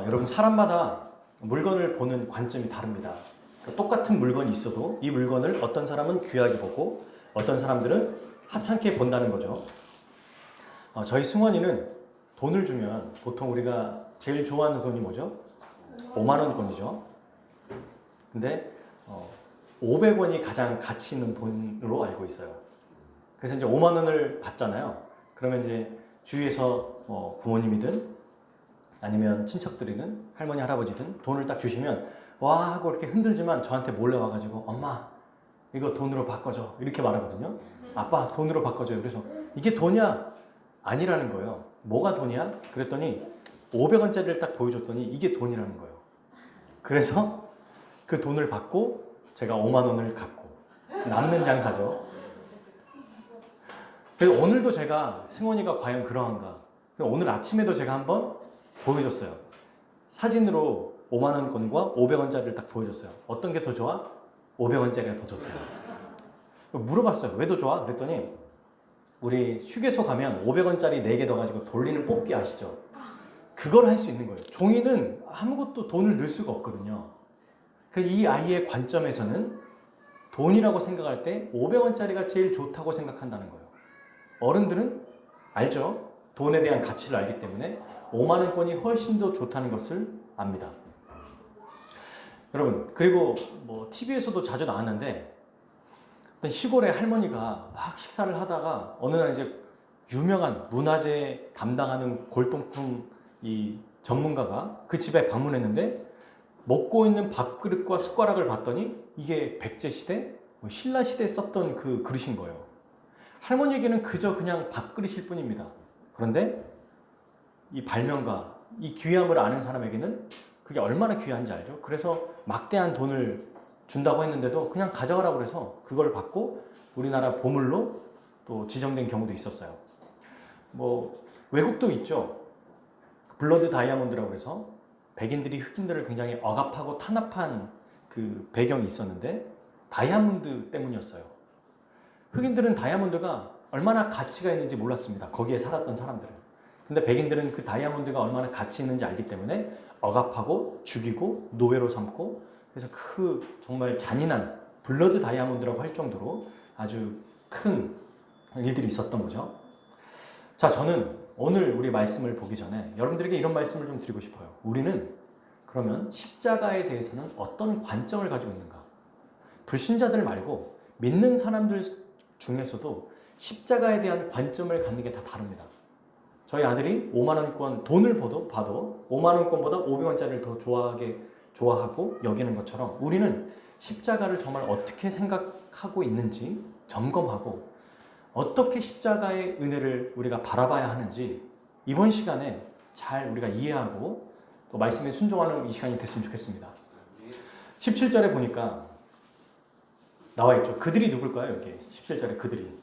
여러분 사람마다 물건을 보는 관점이 다릅니다. 그러니까 똑같은 물건이 있어도 이 물건을 어떤 사람은 귀하게 보고 어떤 사람들은 하찮게 본다는 거죠. 저희 승원이는 돈을 주면 보통 우리가 제일 좋아하는 돈이 뭐죠? 5만 원권이죠. 근데 500원이 가장 가치 있는 돈으로 알고 있어요. 그래서 이제 5만 원을 받잖아요. 그러면 이제 주위에서 부모님이든 아니면 친척들이든 할머니 할아버지든 돈을 딱 주시면 와 하고 이렇게 흔들지만 저한테 몰래 와가지고 엄마 이거 돈으로 바꿔줘 이렇게 말하거든요. 아빠 돈으로 바꿔줘요. 그래서 이게 돈이야? 아니라는 거예요. 뭐가 돈이야? 그랬더니 500원짜리를 딱 보여줬더니 이게 돈이라는 거예요. 그래서 그 돈을 받고 제가 5만 원을 갖고 남는 장사죠. 그래서 오늘도 제가 승원이가 과연 그러한가? 오늘 아침에도 제가 한번 보여줬어요. 사진으로 5만 원권과 500원짜리를 딱 보여줬어요. 어떤 게 더 좋아? 500원짜리가 더 좋대요. 물어봤어요. 왜 더 좋아? 그랬더니 우리 휴게소 가면 500원짜리 4개 넣어가지고 돌리는 뽑기 아시죠? 그걸 할 수 있는 거예요. 종이는 아무것도 돈을 넣을 수가 없거든요. 그래서 이 아이의 관점에서는 돈이라고 생각할 때 500원짜리가 제일 좋다고 생각한다는 거예요. 어른들은 알죠? 돈에 대한 가치를 알기 때문에 5만 원권이 훨씬 더 좋다는 것을 압니다. 여러분, 그리고 TV에서도 자주 나왔는데 어떤 시골의 할머니가 막 식사를 하다가 어느 날 이제 유명한 문화재 담당하는 골동품 이 전문가가 그 집에 방문했는데 먹고 있는 밥그릇과 숟가락을 봤더니 이게 백제시대, 신라시대에 썼던 그 그릇인 거예요. 할머니에게는 그저 그냥 밥그릇일 뿐입니다. 그런데 이 발명가, 이 귀함을 아는 사람에게는 그게 얼마나 귀한지 알죠? 그래서 막대한 돈을 준다고 했는데도 그냥 가져가라고 해서 그걸 받고 우리나라 보물로 또 지정된 경우도 있었어요. 외국도 있죠. 블러드 다이아몬드라고 해서 백인들이 흑인들을 굉장히 억압하고 탄압한 그 배경이 있었는데 다이아몬드 때문이었어요. 흑인들은 다이아몬드가 얼마나 가치가 있는지 몰랐습니다. 거기에 살았던 사람들은. 근데 백인들은 그 다이아몬드가 얼마나 가치 있는지 알기 때문에 억압하고 죽이고 노예로 삼고 그래서 그 정말 잔인한 블러드 다이아몬드라고 할 정도로 아주 큰 일들이 있었던 거죠. 자, 저는 오늘 우리 말씀을 보기 전에 여러분들에게 이런 말씀을 좀 드리고 싶어요. 우리는 그러면 십자가에 대해서는 어떤 관점을 가지고 있는가? 불신자들 말고 믿는 사람들 중에서도 십자가에 대한 관점을 갖는 게 다 다릅니다. 저희 아들이 5만 원권 돈을 봐도 5만 원권보다 500원짜리를 더 좋아하고 여기는 것처럼 우리는 십자가를 정말 어떻게 생각하고 있는지 점검하고 어떻게 십자가의 은혜를 우리가 바라봐야 하는지 이번 시간에 잘 우리가 이해하고 또 말씀에 순종하는 이 시간이 됐으면 좋겠습니다. 17절에 보니까 나와 있죠. 그들이 누굴까요? 여기 17절에 그들이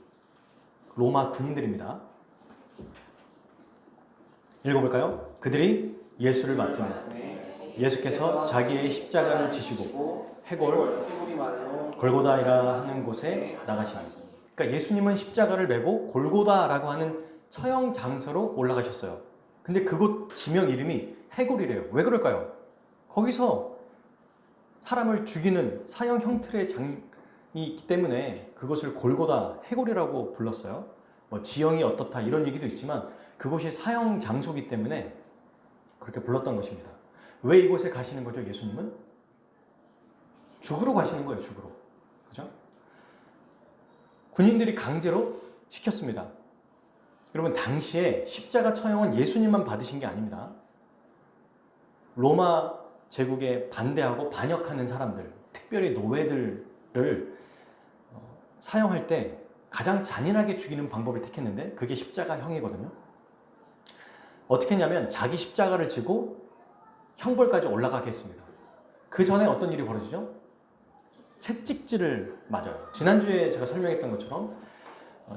로마 군인들입니다. 읽어볼까요? 그들이 예수를 맡으며 예수께서 자기의 십자가를 지시고 해골 골고다이라 하는 곳에 나가시니 그러니까 예수님은 십자가를 메고 골고다라고 하는 처형 장소로 올라가셨어요. 근데 그곳 지명 이름이 해골이래요. 왜 그럴까요? 거기서 사람을 죽이는 사형 형틀의 장이 있기 때문에 그것을 골고다 해골이라고 불렀어요. 지형이 어떻다 이런 얘기도 있지만 그곳이 사형 장소이기 때문에 그렇게 불렀던 것입니다. 왜 이곳에 가시는 거죠? 예수님은 죽으러 가시는 거예요. 죽으러. 그죠? 군인들이 강제로 시켰습니다. 여러분 당시에 십자가 처형은 예수님만 받으신 게 아닙니다. 로마 제국에 반대하고 반역하는 사람들, 특별히 노예들을 사형할 때 가장 잔인하게 죽이는 방법을 택했는데 그게 십자가형이거든요. 어떻게 했냐면 자기 십자가를 지고 형벌까지 올라가게 했습니다. 그 전에 어떤 일이 벌어지죠? 채찍질을 맞아요. 지난주에 제가 설명했던 것처럼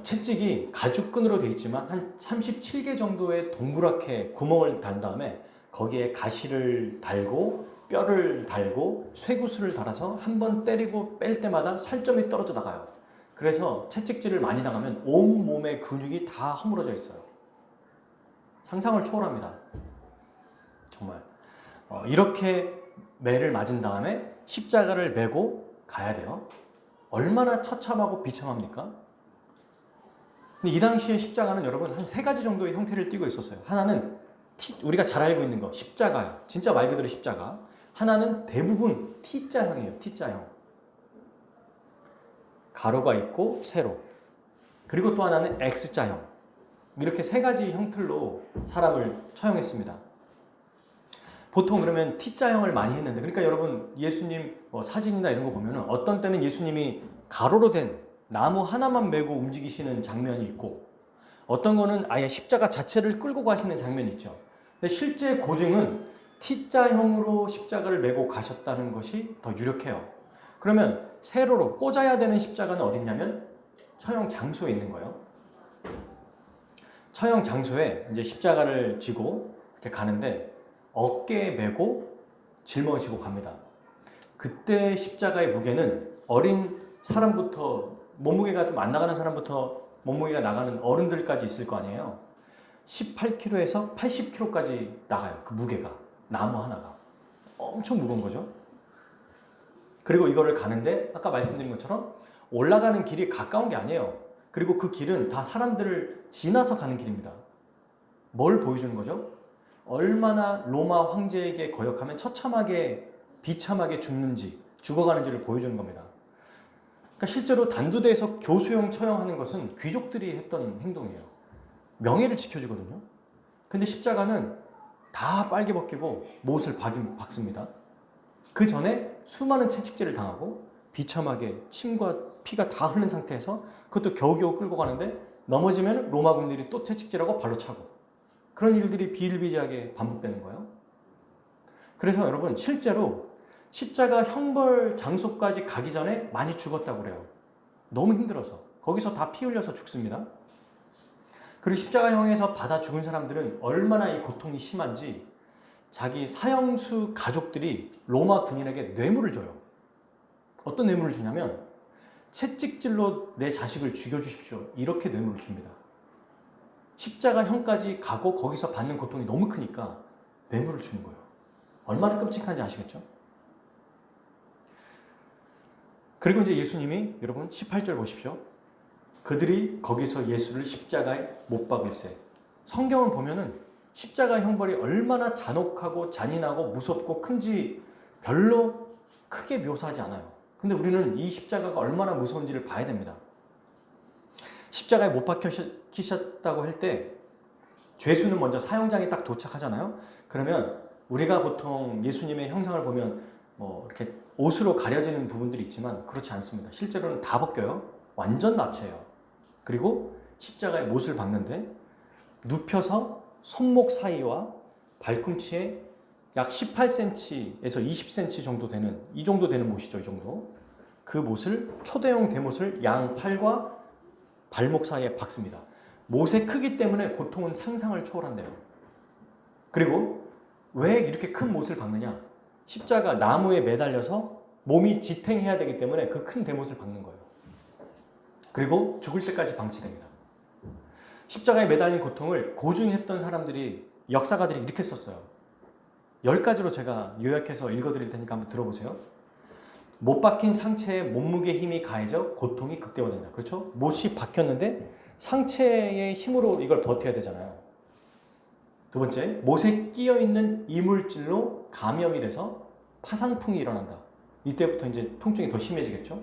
채찍이 가죽끈으로 되어 있지만 한 37개 정도의 동그랗게 구멍을 단 다음에 거기에 가시를 달고 뼈를 달고 쇠구슬을 달아서 한 번 때리고 뺄 때마다 살점이 떨어져 나가요. 그래서 채찍질을 많이 당하면 온몸의 근육이 다 허물어져 있어요. 상상을 초월합니다. 정말. 이렇게 매를 맞은 다음에 십자가를 메고 가야 돼요. 얼마나 처참하고 비참합니까? 근데 이 당시에 십자가는 여러분 한 세 가지 정도의 형태를 띠고 있었어요. 하나는 우리가 잘 알고 있는 거 십자가요. 진짜 말 그대로 십자가. 하나는 대부분 T자형이에요. T자형. 가로가 있고 세로. 그리고 또 하나는 X자형. 이렇게 세 가지 형틀로 사람을 처형했습니다. 보통 그러면 T자형을 많이 했는데, 그러니까 여러분 예수님 사진이나 이런 거 보면은 어떤 때는 예수님이 가로로 된 나무 하나만 메고 움직이시는 장면이 있고, 어떤 거는 아예 십자가 자체를 끌고 가시는 장면이 있죠. 근데 실제 고증은 T자형으로 십자가를 메고 가셨다는 것이 더 유력해요. 그러면 세로로 꽂아야 되는 십자가는 어디 있냐면 처형 장소에 있는 거예요. 처형 장소에 이제 십자가를 지고 이렇게 가는데 어깨에 메고 짊어지고 갑니다. 그때 십자가의 무게는 어린 사람부터 몸무게가 좀 안 나가는 사람부터 몸무게가 나가는 어른들까지 있을 거 아니에요. 18kg에서 80kg까지 나가요. 그 무게가. 나무 하나가. 엄청 무거운 거죠. 그리고 이거를 가는데 아까 말씀드린 것처럼 올라가는 길이 가까운 게 아니에요. 그리고 그 길은 다 사람들을 지나서 가는 길입니다. 뭘 보여주는 거죠? 얼마나 로마 황제에게 거역하면 처참하게 비참하게 죽어가는지를 보여주는 겁니다. 그러니까 실제로 단두대에서 교수형 처형하는 것은 귀족들이 했던 행동이에요. 명예를 지켜주거든요. 근데 십자가는 다 빨개 벗기고 못을 박습니다. 그 전에 수많은 채찍질을 당하고 비참하게 침과 피가 다 흐른 상태에서 그것도 겨우겨우 끌고 가는데 넘어지면 로마 군인들이 또 채찍질하고 발로 차고, 그런 일들이 비일비재하게 반복되는 거예요. 그래서 여러분 실제로 십자가 형벌 장소까지 가기 전에 많이 죽었다고 그래요. 너무 힘들어서. 거기서 다 피 흘려서 죽습니다. 그리고 십자가형에서 받아 죽은 사람들은 얼마나 이 고통이 심한지 자기 사형수 가족들이 로마 군인에게 뇌물을 줘요. 어떤 뇌물을 주냐면 채찍질로 내 자식을 죽여주십시오. 이렇게 뇌물을 줍니다. 십자가형까지 가고 거기서 받는 고통이 너무 크니까 뇌물을 주는 거예요. 얼마나 끔찍한지 아시겠죠? 그리고 이제 예수님이 여러분 18절 보십시오. 그들이 거기서 예수를 십자가에 못 박을세. 성경은 보면은 십자가 형벌이 얼마나 잔혹하고 잔인하고 무섭고 큰지 별로 크게 묘사하지 않아요. 근데 우리는 이 십자가가 얼마나 무서운지를 봐야 됩니다. 십자가에 못 박히셨다고 할 때 죄수는 먼저 사형장에 딱 도착하잖아요. 그러면 우리가 보통 예수님의 형상을 보면 이렇게 옷으로 가려지는 부분들이 있지만 그렇지 않습니다. 실제로는 다 벗겨요. 완전 나체예요. 그리고 십자가에 못을 박는데 눕혀서 손목 사이와 발꿈치에 약 18cm에서 20cm 정도 되는, 이 정도 되는 못이죠. 이 정도. 그 못을, 초대형 대못을 양 팔과 발목 사이에 박습니다. 못의 크기 때문에 고통은 상상을 초월한대요. 그리고 왜 이렇게 큰 못을 박느냐? 십자가 나무에 매달려서 몸이 지탱해야 되기 때문에 그 큰 대못을 박는 거예요. 그리고 죽을 때까지 방치됩니다. 십자가에 매달린 고통을 고증했던 사람들이, 역사가들이 이렇게 썼어요. 10가지로 제가 요약해서 읽어드릴 테니까 한번 들어보세요. 못 박힌 상체에 몸무게 힘이 가해져 고통이 극대화된다. 그렇죠? 못이 박혔는데 상체의 힘으로 이걸 버텨야 되잖아요. 두 번째, 못에 끼어있는 이물질로 감염이 돼서 파상풍이 일어난다. 이때부터 이제 통증이 더 심해지겠죠?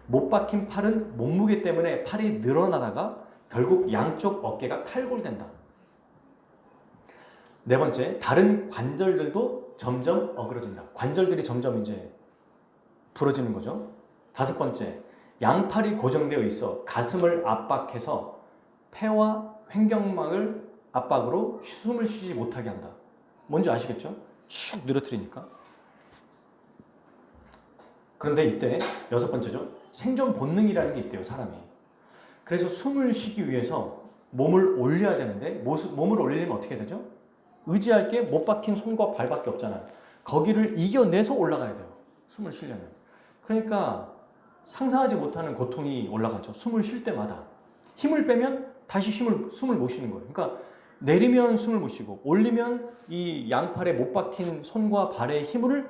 못 박힌 팔은 몸무게 때문에 팔이 늘어나다가 결국 양쪽 어깨가 탈골된다. 네 번째, 다른 관절들도 점점 어그러진다. 관절들이 점점 이제 부러지는 거죠. 다섯 번째, 양팔이 고정되어 있어 가슴을 압박해서 폐와 횡격막을 압박으로 숨을 쉬지 못하게 한다. 뭔지 아시겠죠? 축 늘어뜨리니까. 그런데 이때 여섯 번째죠. 생존 본능이라는 게 있대요, 사람이. 그래서 숨을 쉬기 위해서 몸을 올려야 되는데 몸을 올리려면 어떻게 되죠? 의지할 게 못 박힌 손과 발밖에 없잖아요. 거기를 이겨내서 올라가야 돼요. 숨을 쉬려면. 그러니까 상상하지 못하는 고통이 올라가죠. 숨을 쉴 때마다. 힘을 빼면 다시 숨을 못 쉬는 거예요. 그러니까 내리면 숨을 못 쉬고 올리면 이 양팔에 못 박힌 손과 발의 힘을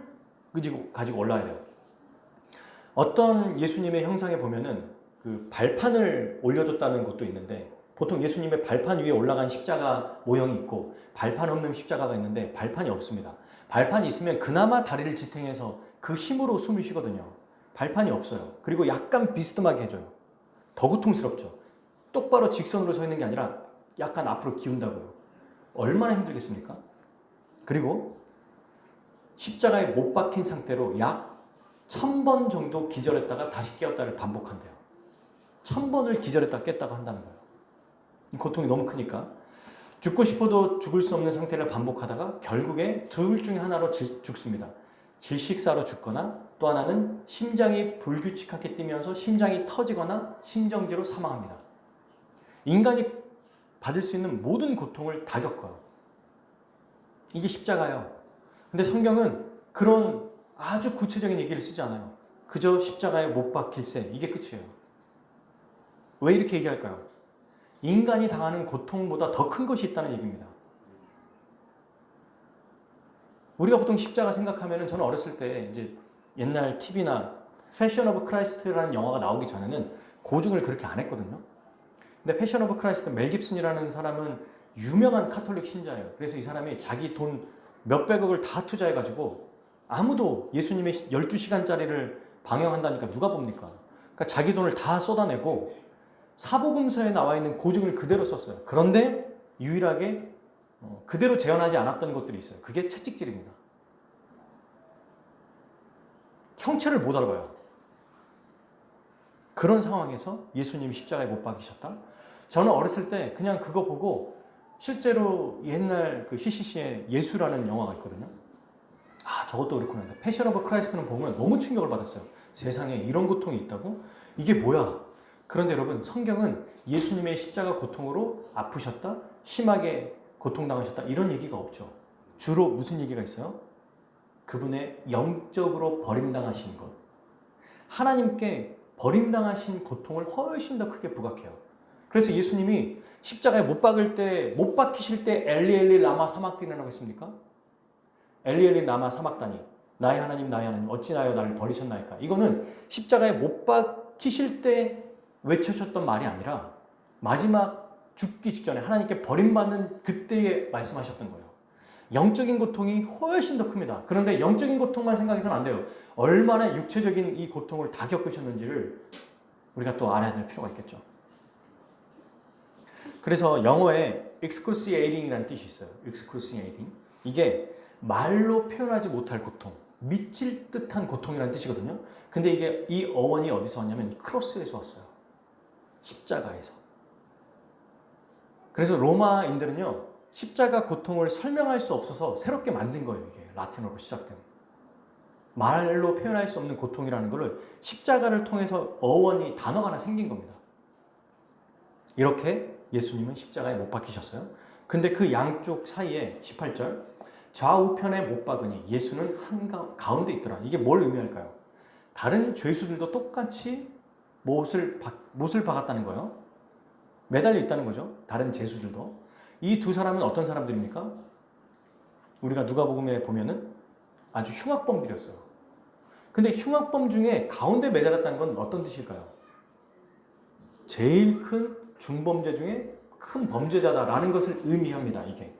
가지고 올라야 돼요. 어떤 예수님의 형상에 보면은 그 발판을 올려줬다는 것도 있는데, 보통 예수님의 발판 위에 올라간 십자가 모형이 있고 발판 없는 십자가가 있는데 발판이 없습니다. 발판이 있으면 그나마 다리를 지탱해서 그 힘으로 숨을 쉬거든요. 발판이 없어요. 그리고 약간 비스듬하게 해줘요. 더 고통스럽죠. 똑바로 직선으로 서 있는 게 아니라 약간 앞으로 기운다고요. 얼마나 힘들겠습니까? 그리고 십자가에 못 박힌 상태로 약 1000번 정도 기절했다가 다시 깨었다를 반복한대요. 1000번을 기절했다가 깼다가 한다는 거예요. 고통이 너무 크니까 죽고 싶어도 죽을 수 없는 상태를 반복하다가 결국에 둘 중에 하나로 죽습니다. 질식사로 죽거나 또 하나는 심장이 불규칙하게 뛰면서 심장이 터지거나 심정지로 사망합니다. 인간이 받을 수 있는 모든 고통을 다 겪어요. 이게 십자가예요. 근데 성경은 그런 아주 구체적인 얘기를 쓰지 않아요. 그저 십자가에 못 박힐세, 이게 끝이에요. 왜 이렇게 얘기할까요? 인간이 당하는 고통보다 더 큰 것이 있다는 얘기입니다. 우리가 보통 십자가 생각하면은, 저는 어렸을 때 이제 옛날 TV나 패션 오브 크라이스트라는 영화가 나오기 전에는 고증을 그렇게 안 했거든요. 근데 패션 오브 크라이스트 멜 깁슨이라는 사람은 유명한 카톨릭 신자예요. 그래서 이 사람이 자기 돈 몇백억을 다 투자해가지고, 아무도 예수님의 12시간짜리를 방영한다니까 누가 봅니까? 그러니까 자기 돈을 다 쏟아내고 사복음서에 나와 있는 고증을 그대로 썼어요. 그런데 유일하게 그대로 재현하지 않았던 것들이 있어요. 그게 채찍질입니다. 형체를 못 알아봐요. 그런 상황에서 예수님이 십자가에 못 박히셨다? 저는 어렸을 때 그냥 그거 보고, 실제로 옛날 그 CCC의 예수라는 영화가 있거든요. 아, 저것도 그렇구나. 패션 오브 크라이스트는 보면 너무 충격을 받았어요. 세상에 이런 고통이 있다고? 이게 뭐야? 그런데 여러분, 성경은 예수님의 십자가 고통으로 아프셨다, 심하게 고통당하셨다, 이런 얘기가 없죠. 주로 무슨 얘기가 있어요? 그분의 영적으로 버림당하신 것. 하나님께 버림당하신 고통을 훨씬 더 크게 부각해요. 그래서 예수님이 십자가에 못 박히실 때 엘리 엘리 라마 사막다니라고 했습니까? 엘리 엘리 라마 사막다니, 나의 하나님 어찌나여 나를 버리셨나이까. 이거는 십자가에 못 박히실 때 외쳐셨던 말이 아니라 마지막 죽기 직전에 하나님께 버림받는 그때에 말씀하셨던 거예요. 영적인 고통이 훨씬 더 큽니다. 그런데 영적인 고통만 생각해서는 안 돼요. 얼마나 육체적인 이 고통을 다 겪으셨는지를 우리가 또 알아야 될 필요가 있겠죠. 그래서 영어에 excruciating이라는 뜻이 있어요. excruciating. 이게 말로 표현하지 못할 고통, 미칠 듯한 고통이라는 뜻이거든요. 근데 이게 이 어원이 어디서 왔냐면 크로스에서 왔어요. 십자가에서. 그래서 로마인들은요, 십자가 고통을 설명할 수 없어서 새롭게 만든 거예요. 이게 라틴어로 시작된. 말로 표현할 수 없는 고통이라는 것을 십자가를 통해서 어원이, 단어가 하나 생긴 겁니다. 이렇게 예수님은 십자가에 못 박히셨어요. 근데 그 양쪽 사이에 18절, 좌우편에 못 박으니 예수는 한가운데 있더라. 이게 뭘 의미할까요? 다른 죄수들도 똑같이 못을 박았다는 거예요. 매달려 있다는 거죠. 다른 죄수들도. 이 두 사람은 어떤 사람들입니까? 우리가 누가복음에 보면은 아주 흉악범들이었어요. 근데 흉악범 중에 가운데 매달렸다는 건 어떤 뜻일까요? 제일 큰 중범죄 중에 큰 범죄자다라는 것을 의미합니다. 이게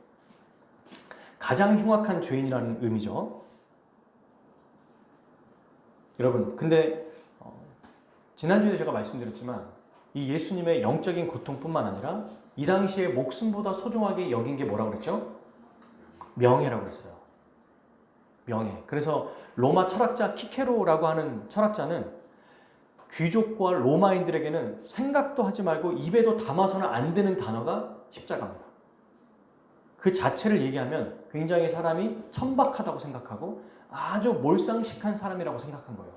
가장 흉악한 죄인이라는 의미죠. 여러분, 근데 지난주에 제가 말씀드렸지만 이 예수님의 영적인 고통뿐만 아니라 이 당시에 목숨보다 소중하게 여긴 게 뭐라고 그랬죠? 명예라고 그랬어요. 명예. 그래서 로마 철학자 키케로라고 하는 철학자는 귀족과 로마인들에게는 생각도 하지 말고 입에도 담아서는 안 되는 단어가 십자가입니다. 그 자체를 얘기하면 굉장히 사람이 천박하다고 생각하고 아주 몰상식한 사람이라고 생각한 거예요.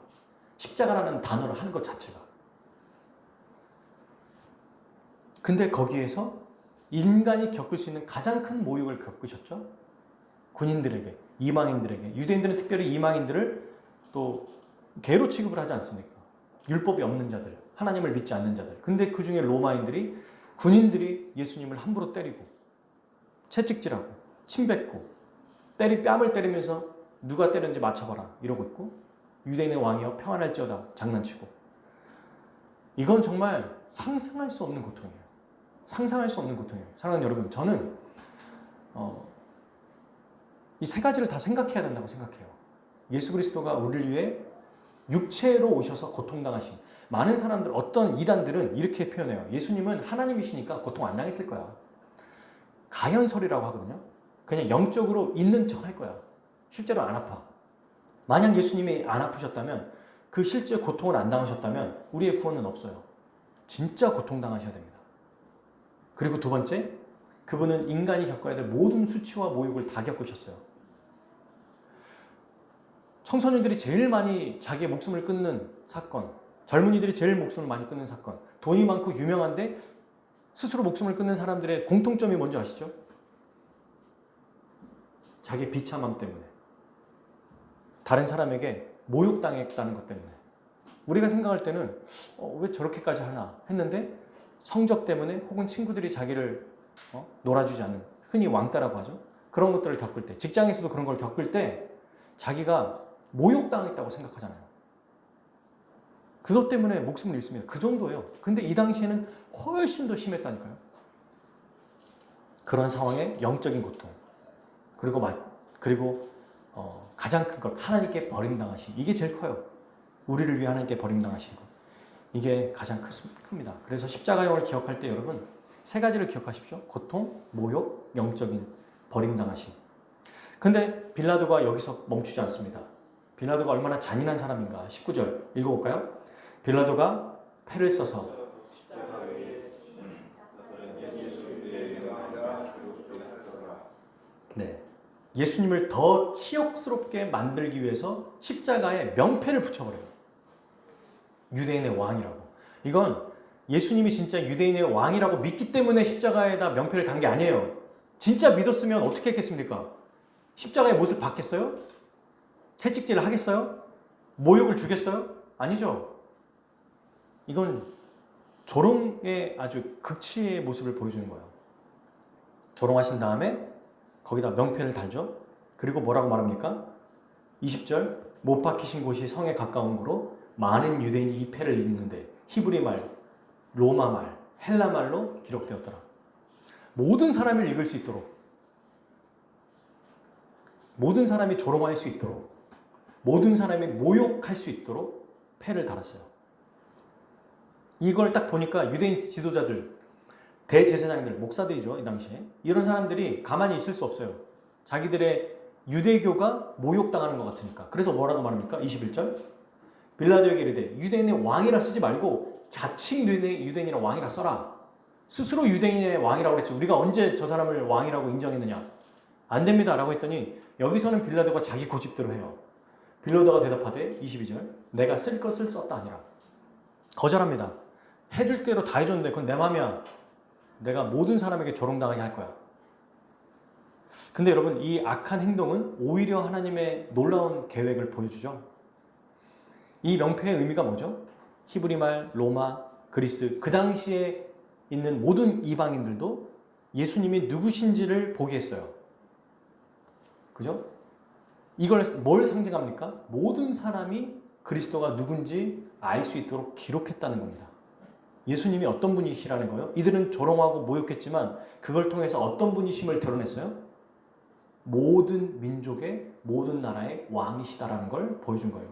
십자가라는 단어를 하는 것 자체가. 근데 거기에서 인간이 겪을 수 있는 가장 큰 모욕을 겪으셨죠. 군인들에게, 이방인들에게. 유대인들은 특별히 이방인들을 또 개로 취급을 하지 않습니까? 율법이 없는 자들, 하나님을 믿지 않는 자들. 근데 그 중에 로마인들이, 군인들이 예수님을 함부로 때리고 채찍질하고 침 뱉고 뺨을 때리면서 누가 때렸는지 맞춰봐라 이러고 있고, 유대인의 왕이여 평안할지어다 장난치고. 이건 정말 상상할 수 없는 고통이에요. 상상할 수 없는 고통이에요. 사랑하는 여러분, 저는 이 세 가지를 다 생각해야 된다고 생각해요. 예수 그리스도가 우리를 위해 육체로 오셔서 고통당하신, 많은 사람들, 어떤 이단들은 이렇게 표현해요. 예수님은 하나님이시니까 고통 안 당했을 거야. 가연설이라고 하거든요. 그냥 영적으로 있는 척 할 거야. 실제로 안 아파. 만약 예수님이 안 아프셨다면, 그 실제 고통을 안 당하셨다면 우리의 구원은 없어요. 진짜 고통당하셔야 됩니다. 그리고 두 번째, 그분은 인간이 겪어야 될 모든 수치와 모욕을 다 겪으셨어요. 청소년들이 제일 많이 자기의 목숨을 끊는 사건, 젊은이들이 제일 목숨을 많이 끊는 사건, 돈이 많고 유명한데 스스로 목숨을 끊는 사람들의 공통점이 뭔지 아시죠? 자기의 비참함 때문에, 다른 사람에게 모욕당했다는 것 때문에. 우리가 생각할 때는 왜 저렇게까지 하나 했는데, 성적 때문에 혹은 친구들이 자기를 놀아주지 않는, 흔히 왕따라고 하죠. 그런 것들을 겪을 때, 직장에서도 그런 걸 겪을 때 자기가 모욕당했다고 생각하잖아요. 그것 때문에 목숨을 잃습니다. 그 정도예요. 근데 이 당시에는 훨씬 더 심했다니까요. 그런 상황에 영적인 고통, 그리고 가장 큰 것, 하나님께 버림당하심. 이게 제일 커요. 우리를 위해 하나님께 버림당하신 것. 이게 가장 큽니다. 그래서 십자가형을 기억할 때 여러분, 세 가지를 기억하십시오. 고통, 모욕, 영적인 버림당하심. 근데 빌라도가 여기서 멈추지 않습니다. 빌라도가 얼마나 잔인한 사람인가. 19절 읽어볼까요? 빌라도가 패를 써서 예수님을 더 치욕스럽게 만들기 위해서 십자가에 명패를 붙여버려요. 유대인의 왕이라고. 이건 예수님이 진짜 유대인의 왕이라고 믿기 때문에 십자가에다 명패를 단 게 아니에요. 진짜 믿었으면 어떻게 했겠습니까? 십자가의 못을 받겠어요? 채찍질을 하겠어요? 모욕을 주겠어요? 아니죠. 이건 조롱의 아주 극치의 모습을 보여주는 거예요. 조롱하신 다음에 거기다 명패를 달죠. 그리고 뭐라고 말합니까? 20절, 못 박히신 곳이 성에 가까운 거로 많은 유대인이 이 패를 읽는데, 히브리 말, 로마 말, 헬라 말로 기록되었더라. 모든 사람을 읽을 수 있도록, 모든 사람이 조롱할 수 있도록, 모든 사람이 모욕할 수 있도록 패를 달았어요. 이걸 딱 보니까 유대인 지도자들, 대제사장들, 목사들이죠, 이 당시에. 이런 사람들이 가만히 있을 수 없어요. 자기들의 유대교가 모욕당하는 것 같으니까. 그래서 뭐라고 말합니까? 21절. 빌라도에게 이르되 유대인의 왕이라 쓰지 말고 자칭 유대인이라 왕이라 써라. 스스로 유대인의 왕이라고 그랬지. 우리가 언제 저 사람을 왕이라고 인정했느냐? 안 됩니다. 라고 했더니 여기서는 빌라도가 자기 고집대로 해요. 빌라도가 대답하되 22절. 내가 쓸 것을 썼다 아니라. 거절합니다. 해줄 대로 다 해줬는데 그건 내 맘이야. 내가 모든 사람에게 조롱당하게 할 거야. 근데 여러분, 이 악한 행동은 오히려 하나님의 놀라운 계획을 보여주죠. 이 명패의 의미가 뭐죠? 히브리 말, 로마, 그리스, 그 당시에 있는 모든 이방인들도 예수님이 누구신지를 보게 했어요. 그죠? 이걸 뭘 상징합니까? 모든 사람이 그리스도가 누군지 알 수 있도록 기록했다는 겁니다. 예수님이 어떤 분이시라는 거예요? 이들은 조롱하고 모욕했지만 그걸 통해서 어떤 분이심을 드러냈어요? 모든 민족의, 모든 나라의 왕이시다라는 걸 보여준 거예요.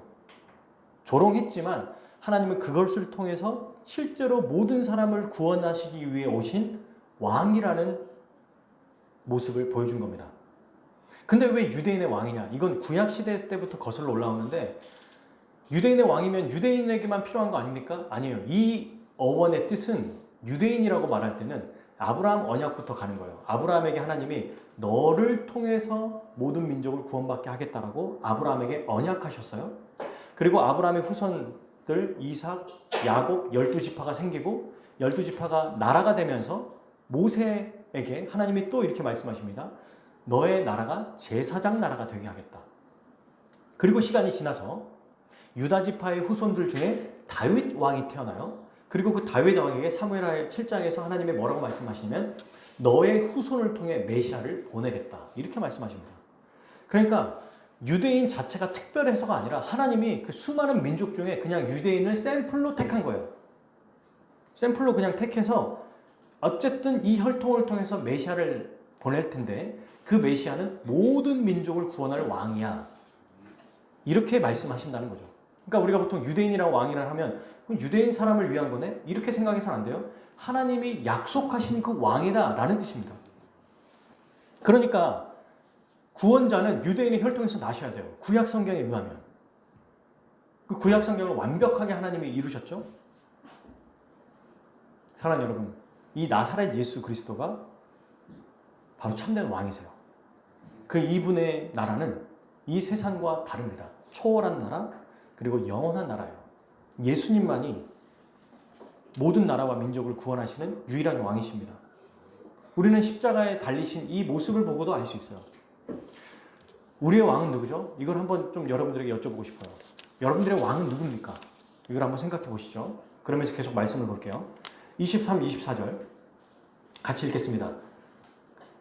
조롱했지만 하나님은 그것을 통해서 실제로 모든 사람을 구원하시기 위해 오신 왕이라는 모습을 보여준 겁니다. 근데 왜 유대인의 왕이냐? 이건 구약시대 때부터 거슬러 올라오는데, 유대인의 왕이면 유대인에게만 필요한 거 아닙니까? 아니에요. 이 어원의 뜻은 유대인이라고 말할 때는 아브라함 언약부터 가는 거예요. 아브라함에게 하나님이 너를 통해서 모든 민족을 구원받게 하겠다라고 아브라함에게 언약하셨어요. 그리고 아브라함의 후손들 이삭, 야곱 12지파가 생기고 12지파가 나라가 되면서 모세에게 하나님이 또 이렇게 말씀하십니다. 너의 나라가 제사장 나라가 되게 하겠다. 그리고 시간이 지나서 유다지파의 후손들 중에 다윗 왕이 태어나요. 그리고 그 다윗 왕에게 사무엘하 7장에서 하나님이 뭐라고 말씀하시냐면 너의 후손을 통해 메시아를 보내겠다. 이렇게 말씀하십니다. 그러니까 유대인 자체가 특별해서가 아니라 하나님이 그 수많은 민족 중에 그냥 유대인을 샘플로 택한 거예요. 샘플로 그냥 택해서 어쨌든 이 혈통을 통해서 메시아를 보낼 텐데 그 메시아는 모든 민족을 구원할 왕이야. 이렇게 말씀하신다는 거죠. 그러니까 우리가 보통 유대인이라고 왕이라 하면 유대인 사람을 위한 거네? 이렇게 생각해서는 안 돼요. 하나님이 약속하신 그 왕이다 라는 뜻입니다. 그러니까 구원자는 유대인의 혈통에서 나셔야 돼요. 구약 성경에 의하면. 그 구약 성경을 완벽하게 하나님이 이루셨죠. 사랑하는 여러분, 이 나사렛 예수 그리스도가 바로 참된 왕이세요. 그 이분의 나라는 이 세상과 다릅니다. 초월한 나라, 그리고 영원한 나라예요. 예수님만이 모든 나라와 민족을 구원하시는 유일한 왕이십니다. 우리는 십자가에 달리신 이 모습을 보고도 알 수 있어요. 우리의 왕은 누구죠? 이걸 한번 좀 여러분들에게 여쭤보고 싶어요. 여러분들의 왕은 누굽니까? 이걸 한번 생각해 보시죠. 그러면서 계속 말씀을 볼게요. 23, 24절 같이 읽겠습니다.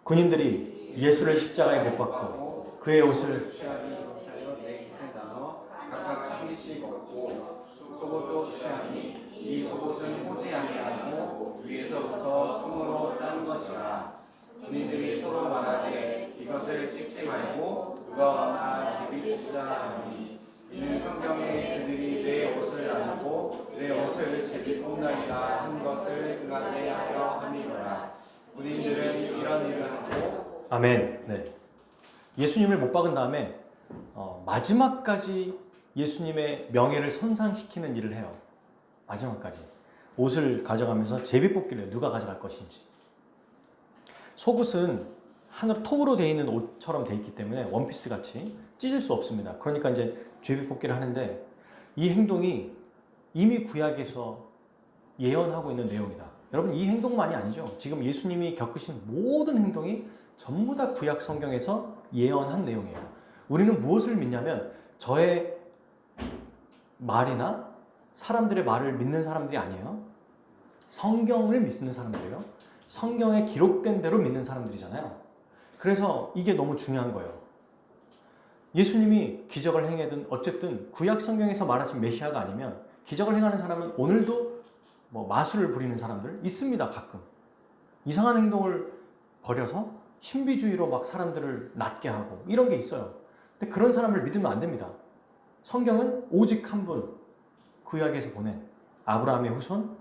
군인들이 예수를 십자가에 못 박고 그의 옷을 속옷도 취하니 이 속옷은 호지 아니하고 위에서부터 통으로 짠 것이라. 군인들이 서로 말하되 이것을 찍지 말고 누가 왔나 제비뽑자 하니 이는 성경에 그들이 내 옷을 나누고 내 옷을 제비뽑나이다 한 것을 그가 대하여 함이로라. 군인들은 이런 일을 하고 아멘. 네. 예수님을 못 박은 다음에 마지막까지 예수님의 명예를 손상시키는 일을 해요. 마지막까지. 옷을 가져가면서 제비뽑기를 해요. 누가 가져갈 것인지. 속옷은 하늘 통으로 되어 있는 옷처럼 되어 있기 때문에 원피스 같이 찢을 수 없습니다. 그러니까 이제 제비뽑기를 하는데 이 행동이 이미 구약에서 예언하고 있는 내용이다. 여러분 이 행동만이 아니죠. 지금 예수님이 겪으신 모든 행동이 전부 다 구약 성경에서 예언한 내용이에요. 우리는 무엇을 믿냐면 저의 말이나 사람들의 말을 믿는 사람들이 아니에요. 성경을 믿는 사람들이에요. 성경에 기록된 대로 믿는 사람들이잖아요. 그래서 이게 너무 중요한 거예요. 예수님이 기적을 행하든 어쨌든 구약 성경에서 말하신 메시아가 아니면 기적을 행하는 사람은 오늘도 뭐 마술을 부리는 사람들 있습니다. 가끔 이상한 행동을 벌여서 신비주의로 막 사람들을 낮게 하고 이런 게 있어요. 근데 그런 사람을 믿으면 안 됩니다. 성경은 오직 한 분, 구약에서 보낸 아브라함의 후손,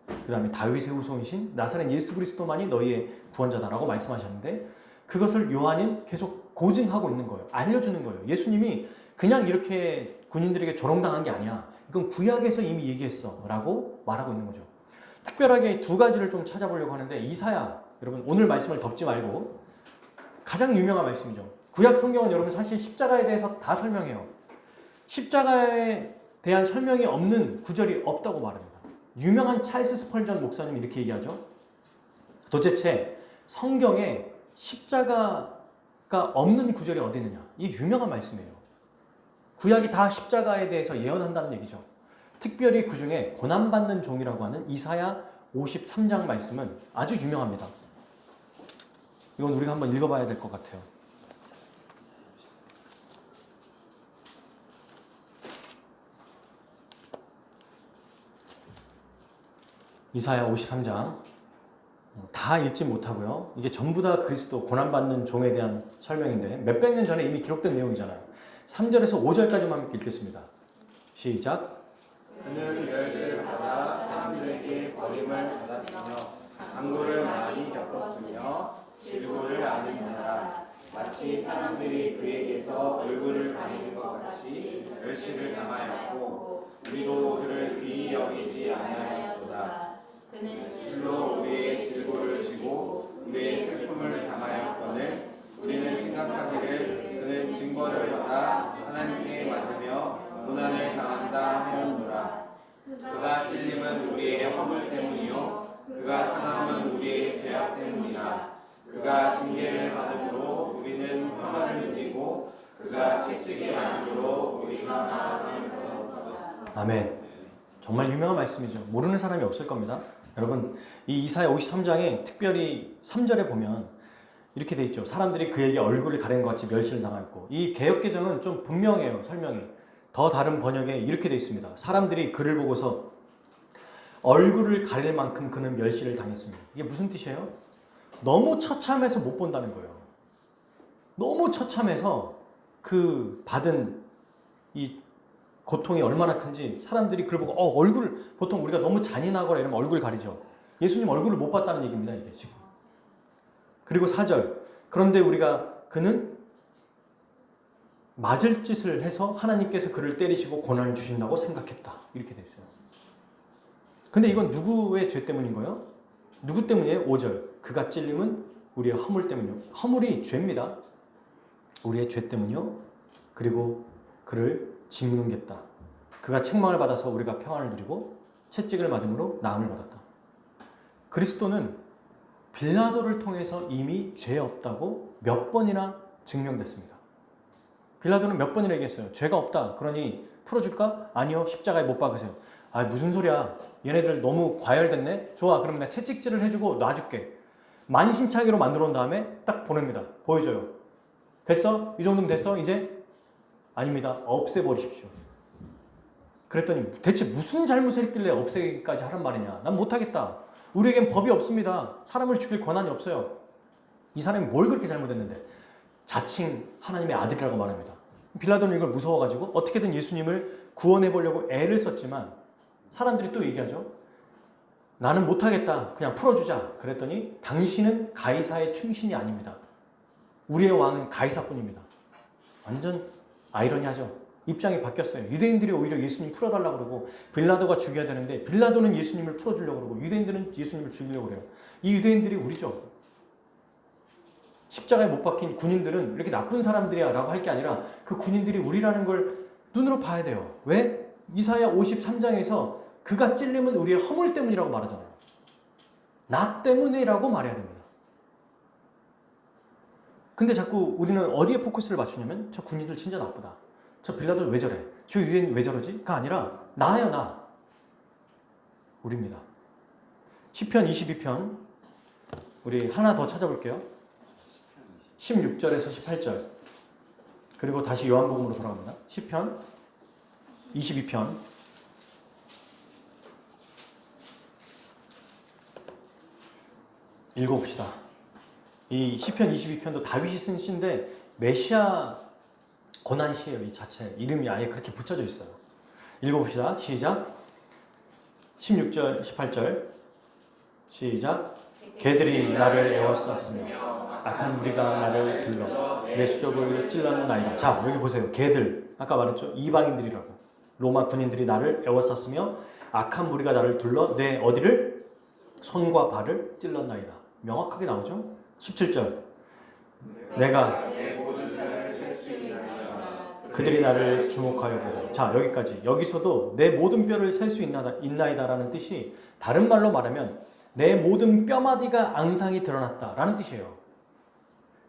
그 다음에 다윗의 후손이신 나사렛 예수 그리스도만이 너희의 구원자다라고 말씀하셨는데 그것을 요한이 계속 고증하고 있는 거예요. 알려주는 거예요. 예수님이 그냥 이렇게 군인들에게 조롱당한 게 아니야. 이건 구약에서 이미 얘기했어 라고 말하고 있는 거죠. 특별하게 두 가지를 좀 찾아보려고 하는데 이사야, 여러분 오늘 말씀을 덮지 말고 가장 유명한 말씀이죠. 구약 성경은 여러분 사실 십자가에 대해서 다 설명해요. 십자가에 대한 설명이 없는 구절이 없다고 말합니다. 유명한 찰스 스펄전 목사님이 이렇게 얘기하죠. 도대체 성경에 십자가가 없는 구절이 어디 있느냐. 이게 유명한 말씀이에요. 구약이 다 십자가에 대해서 예언한다는 얘기죠. 특별히 그 중에 고난받는 종이라고 하는 이사야 53장 말씀은 아주 유명합니다. 이건 우리가 한번 읽어봐야 될 것 같아요. 이사야 53장 다 읽지 못하고요. 이게 전부 다 그리스도 고난받는 종에 대한 설명인데 몇백 년 전에 이미 기록된 내용이잖아요. 3절에서 5절까지만 읽겠습니다. 시작. 그는 멸시를 받아 사람들에게 버림을 받았으며 강구를 많이 겪었으며 질고를 아는 자라. 마치 사람들이 그에게서 얼굴을 가리는 것 같이 멸시를 당하였고 우리도 그를 귀히 여기지 아니하였도다. 그는 실로 우리의 질고를 지고 우리의 슬픔을 당하였거늘 우리는 생각하기를 그는 징벌을 받아 하나님께 맞으며 고난을 당한다 하였노라. 그가 찔림은 우리의 허물 때문이요 그가 상함은 우리의 죄악 때문이라. 그가 징계를 받음으로 우리는 평안을 누리고 그가 채찍에 맞음으로 우리가 나아감을 얻었다. 아멘. 정말 유명한 말씀이죠. 모르는 사람이 없을 겁니다. 여러분, 이 이사야 53장에 특별히 3절에 보면 이렇게 돼 있죠. 사람들이 그에게 얼굴을 가리는 것 같이 멸시를 당하였고, 이 개역개정은 좀 분명해요. 설명이. 더 다른 번역에 이렇게 돼 있습니다. 사람들이 그를 보고서 얼굴을 가릴 만큼 그는 멸시를 당했습니다. 이게 무슨 뜻이에요? 너무 처참해서 못 본다는 거예요. 너무 처참해서 그 받은 이 고통이 얼마나 큰지 사람들이 그걸 보고 얼굴, 보통 우리가 너무 잔인하거나 이러면 얼굴 가리죠. 예수님 얼굴을 못 봤다는 얘기입니다. 이게 지금. 그리고 4절. 그런데 우리가 그는 맞을 짓을 해서 하나님께서 그를 때리시고 고난을 주신다고 생각했다. 이렇게 되어 있어요. 근데 이건 누구의 죄 때문인 거예요? 누구 때문이에요? 5절. 그가 찔림은 우리의 허물 때문이요. 허물이 죄입니다. 우리의 죄 때문이요. 그리고 그를 짓누르겠다. 그가 책망을 받아서 우리가 평안을 누리고 채찍을 맞음으로 나음을 받았다. 그리스도는 빌라도를 통해서 이미 죄 없다고 몇 번이나 증명됐습니다. 빌라도는 몇 번이나 얘기했어요. 죄가 없다. 그러니 풀어줄까? 아니요. 십자가에 못 박으세요. 아, 무슨 소리야. 얘네들 너무 과열됐네. 좋아. 그럼 내가 채찍질을 해주고 놔줄게. 만신창이로 만들어 온 다음에 딱 보냅니다. 보여줘요. 됐어? 이 정도면 됐어? 이제? 아닙니다. 없애버리십시오. 그랬더니 대체 무슨 잘못을 했길래 없애기까지 하란 말이냐. 난 못하겠다. 우리에겐 법이 없습니다. 사람을 죽일 권한이 없어요. 이 사람이 뭘 그렇게 잘못했는데. 자칭 하나님의 아들이라고 말합니다. 빌라도는 이걸 무서워가지고 어떻게든 예수님을 구원해보려고 애를 썼지만 사람들이 또 얘기하죠. 나는 못하겠다. 그냥 풀어주자. 그랬더니 당신은 가이사의 충신이 아닙니다. 우리의 왕은 가이사뿐입니다. 완전 아이러니하죠. 입장이 바뀌었어요. 유대인들이 오히려 예수님 풀어달라고 그러고 빌라도가 죽여야 되는데 빌라도는 예수님을 풀어주려고 그러고 유대인들은 예수님을 죽이려고 그래요. 이 유대인들이 우리죠. 십자가에 못 박힌 군인들은 이렇게 나쁜 사람들이야 라고 할 게 아니라 그 군인들이 우리라는 걸 눈으로 봐야 돼요. 왜? 이사야 53장에서 그가 찔림은 우리의 허물 때문이라고 말하잖아요. 나 때문이라고 말해야 됩니다. 근데 자꾸 우리는 어디에 포커스를 맞추냐면 저 군인들 진짜 나쁘다. 저 빌라도 왜 저래? 저 유대인 왜 저러지? 가 아니라 나예요, 나. 우리입니다. 시편 22편 우리 하나 더 찾아볼게요. 16절에서 18절 그리고 다시 요한복음으로 돌아갑니다. 시편 22편 읽어봅시다. 이 시편 22편도 다윗이 쓴 시인데 메시아 고난시예요. 이 자체 이름이 아예 그렇게 붙여져 있어요. 읽어봅시다. 시작. 16절 18절 시작. 개들이 나를 에워쌌으며 악한 무리가 나를 둘러 내 수족을 찔렀나이다. 자, 여기 보세요. 개들 아까 말했죠. 이방인들이라고. 로마 군인들이 나를 에워쌌으며 악한 무리가 나를 둘러 내 어디를? 손과 발을 찔렀나이다. 명확하게 나오죠. 17절 내가 그들이 나를 주목하여 보고. 자, 여기까지. 여기서도 내 모든 뼈를 셀 수 있나이다 라는 뜻이 다른 말로 말하면 내 모든 뼈마디가 앙상이 드러났다 라는 뜻이에요.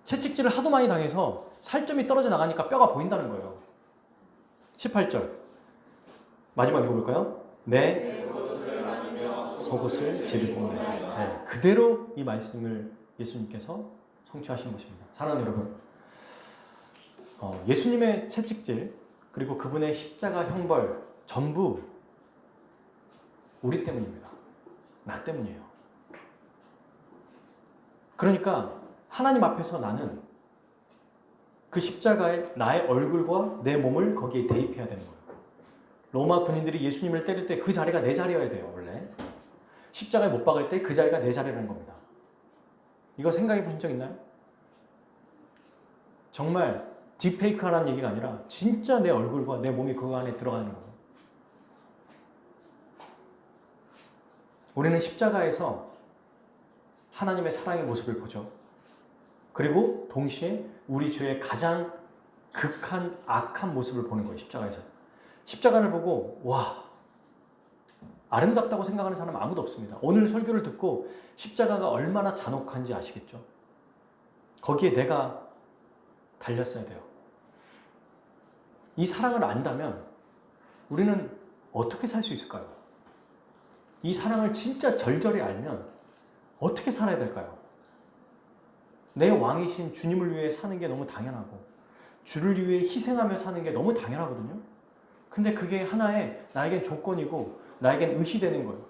채찍질을 하도 많이 당해서 살점이 떨어져 나가니까 뼈가 보인다는 거예요. 18절 마지막 읽어볼까요? 내 속옷을 제비봉. 네, 그대로 이 말씀을 예수님께서 성취하신 것입니다. 사랑하는 여러분, 예수님의 채찍질 그리고 그분의 십자가 형벌 전부 우리 때문입니다. 나 때문이에요. 그러니까 하나님 앞에서 나는 그 십자가에 나의 얼굴과 내 몸을 거기에 대입해야 되는 거예요. 로마 군인들이 예수님을 때릴 때 그 자리가 내 자리여야 돼요. 원래 십자가에 못 박을 때 그 자리가 내 자리라는 겁니다. 이거 생각해 보신 적 있나요? 정말 딥페이크하라는 얘기가 아니라 진짜 내 얼굴과 내 몸이 그 안에 들어가는 거예요. 우리는 십자가에서 하나님의 사랑의 모습을 보죠. 그리고 동시에 우리 죄의 가장 극한 악한 모습을 보는 거예요. 십자가에서. 십자가를 보고 와, 아름답다고 생각하는 사람 아무도 없습니다. 오늘 설교를 듣고 십자가가 얼마나 잔혹한지 아시겠죠? 거기에 내가 달렸어야 돼요. 이 사랑을 안다면 우리는 어떻게 살 수 있을까요? 이 사랑을 진짜 절절히 알면 어떻게 살아야 될까요? 내 왕이신 주님을 위해 사는 게 너무 당연하고 주를 위해 희생하며 사는 게 너무 당연하거든요. 근데 그게 하나의 나에겐 조건이고 나에겐 의시되는 거예요.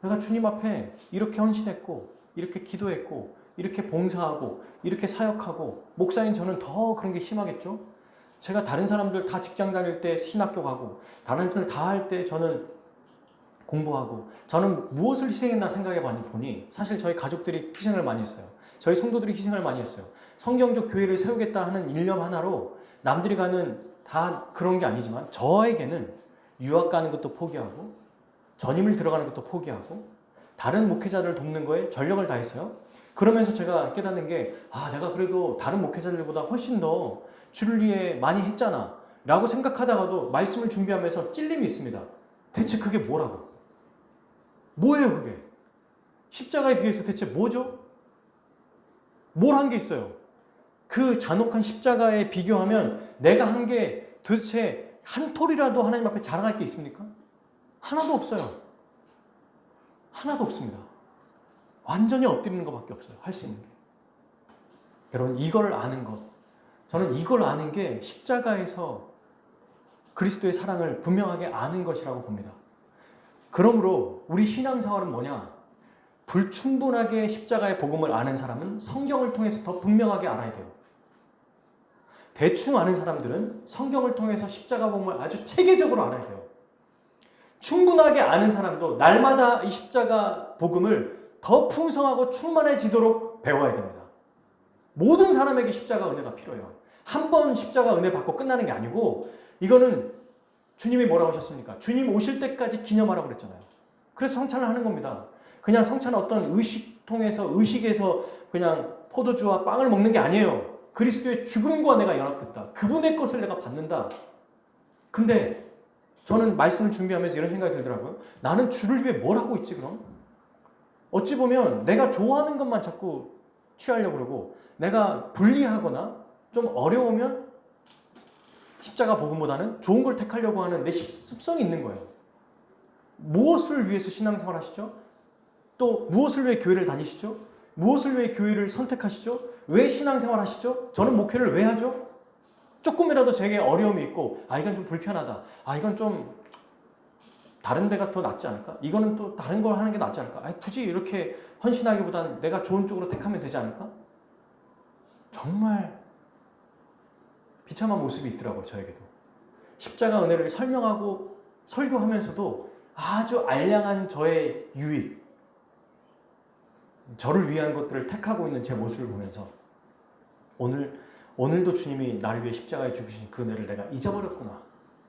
내가 주님 앞에 이렇게 헌신했고 이렇게 기도했고 이렇게 봉사하고 이렇게 사역하고 목사인 저는 더 그런 게 심하겠죠. 제가 다른 사람들 다 직장 다닐 때 신학교 가고 다른 사람들 다 할 때 저는 공부하고 저는 무엇을 희생했나 생각해 보니 사실 저희 가족들이 희생을 많이 했어요. 저희 성도들이 희생을 많이 했어요. 성경적 교회를 세우겠다 하는 일념 하나로 남들이 가는 다 그런 게 아니지만 저에게는 유학 가는 것도 포기하고 전임을 들어가는 것도 포기하고 다른 목회자를 돕는 거에 전력을 다했어요. 그러면서 제가 깨닫는 게 내가 그래도 다른 목회자들보다 훨씬 더 주를 위해 많이 했잖아 라고 생각하다가도 말씀을 준비하면서 찔림이 있습니다. 대체 그게 뭐라고? 뭐예요 그게? 십자가에 비해서 대체 뭐죠? 뭘 한 게 있어요? 그 잔혹한 십자가에 비교하면 내가 한 게 도대체 한 톨이라도 하나님 앞에 자랑할 게 있습니까? 하나도 없어요. 하나도 없습니다. 완전히 엎드리는 것밖에 없어요. 할 수 있는 게. 여러분 이걸 아는 것, 저는 이걸 아는 게 십자가에서 그리스도의 사랑을 분명하게 아는 것이라고 봅니다. 그러므로 우리 신앙생활은 뭐냐? 불충분하게 십자가의 복음을 아는 사람은 성경을 통해서 더 분명하게 알아야 돼요. 대충 아는 사람들은 성경을 통해서 십자가 복음을 아주 체계적으로 알아야 돼요. 충분하게 아는 사람도 날마다 이 십자가 복음을 더 풍성하고 충만해지도록 배워야 됩니다. 모든 사람에게 십자가 은혜가 필요해요. 한 번 십자가 은혜 받고 끝나는 게 아니고 이거는 주님이 뭐라고 하셨습니까? 주님 오실 때까지 기념하라고 그랬잖아요. 그래서 성찬을 하는 겁니다. 그냥 성찬은 어떤 의식에서 그냥 포도주와 빵을 먹는 게 아니에요. 그리스도의 죽음과 내가 연합됐다. 그분의 것을 내가 받는다. 근데 저는 말씀을 준비하면서 이런 생각이 들더라고요. 나는 주를 위해 뭘 하고 있지 그럼? 어찌 보면 내가 좋아하는 것만 자꾸 취하려고 그러고 내가 불리하거나 좀 어려우면 십자가 복음보다는 좋은 걸 택하려고 하는 내 습성이 있는 거예요. 무엇을 위해서 신앙생활 하시죠? 또 무엇을 위해 교회를 다니시죠? 무엇을 위해 교회를 선택하시죠? 왜 신앙생활 하시죠? 저는 목회를 왜 하죠? 조금이라도 제게 어려움이 있고 이건 좀 불편하다. 이건 좀 다른 데가 더 낫지 않을까? 이거는 또 다른 걸 하는 게 낫지 않을까? 굳이 이렇게 헌신하기보단 내가 좋은 쪽으로 택하면 되지 않을까? 정말 비참한 모습이 있더라고요. 저에게도. 십자가 은혜를 설명하고 설교하면서도 아주 알량한 저의 유익, 저를 위한 것들을 택하고 있는 제 모습을 보면서 오늘도 주님이 나를 위해 십자가에 죽으신 그 은혜를 내가 잊어버렸구나,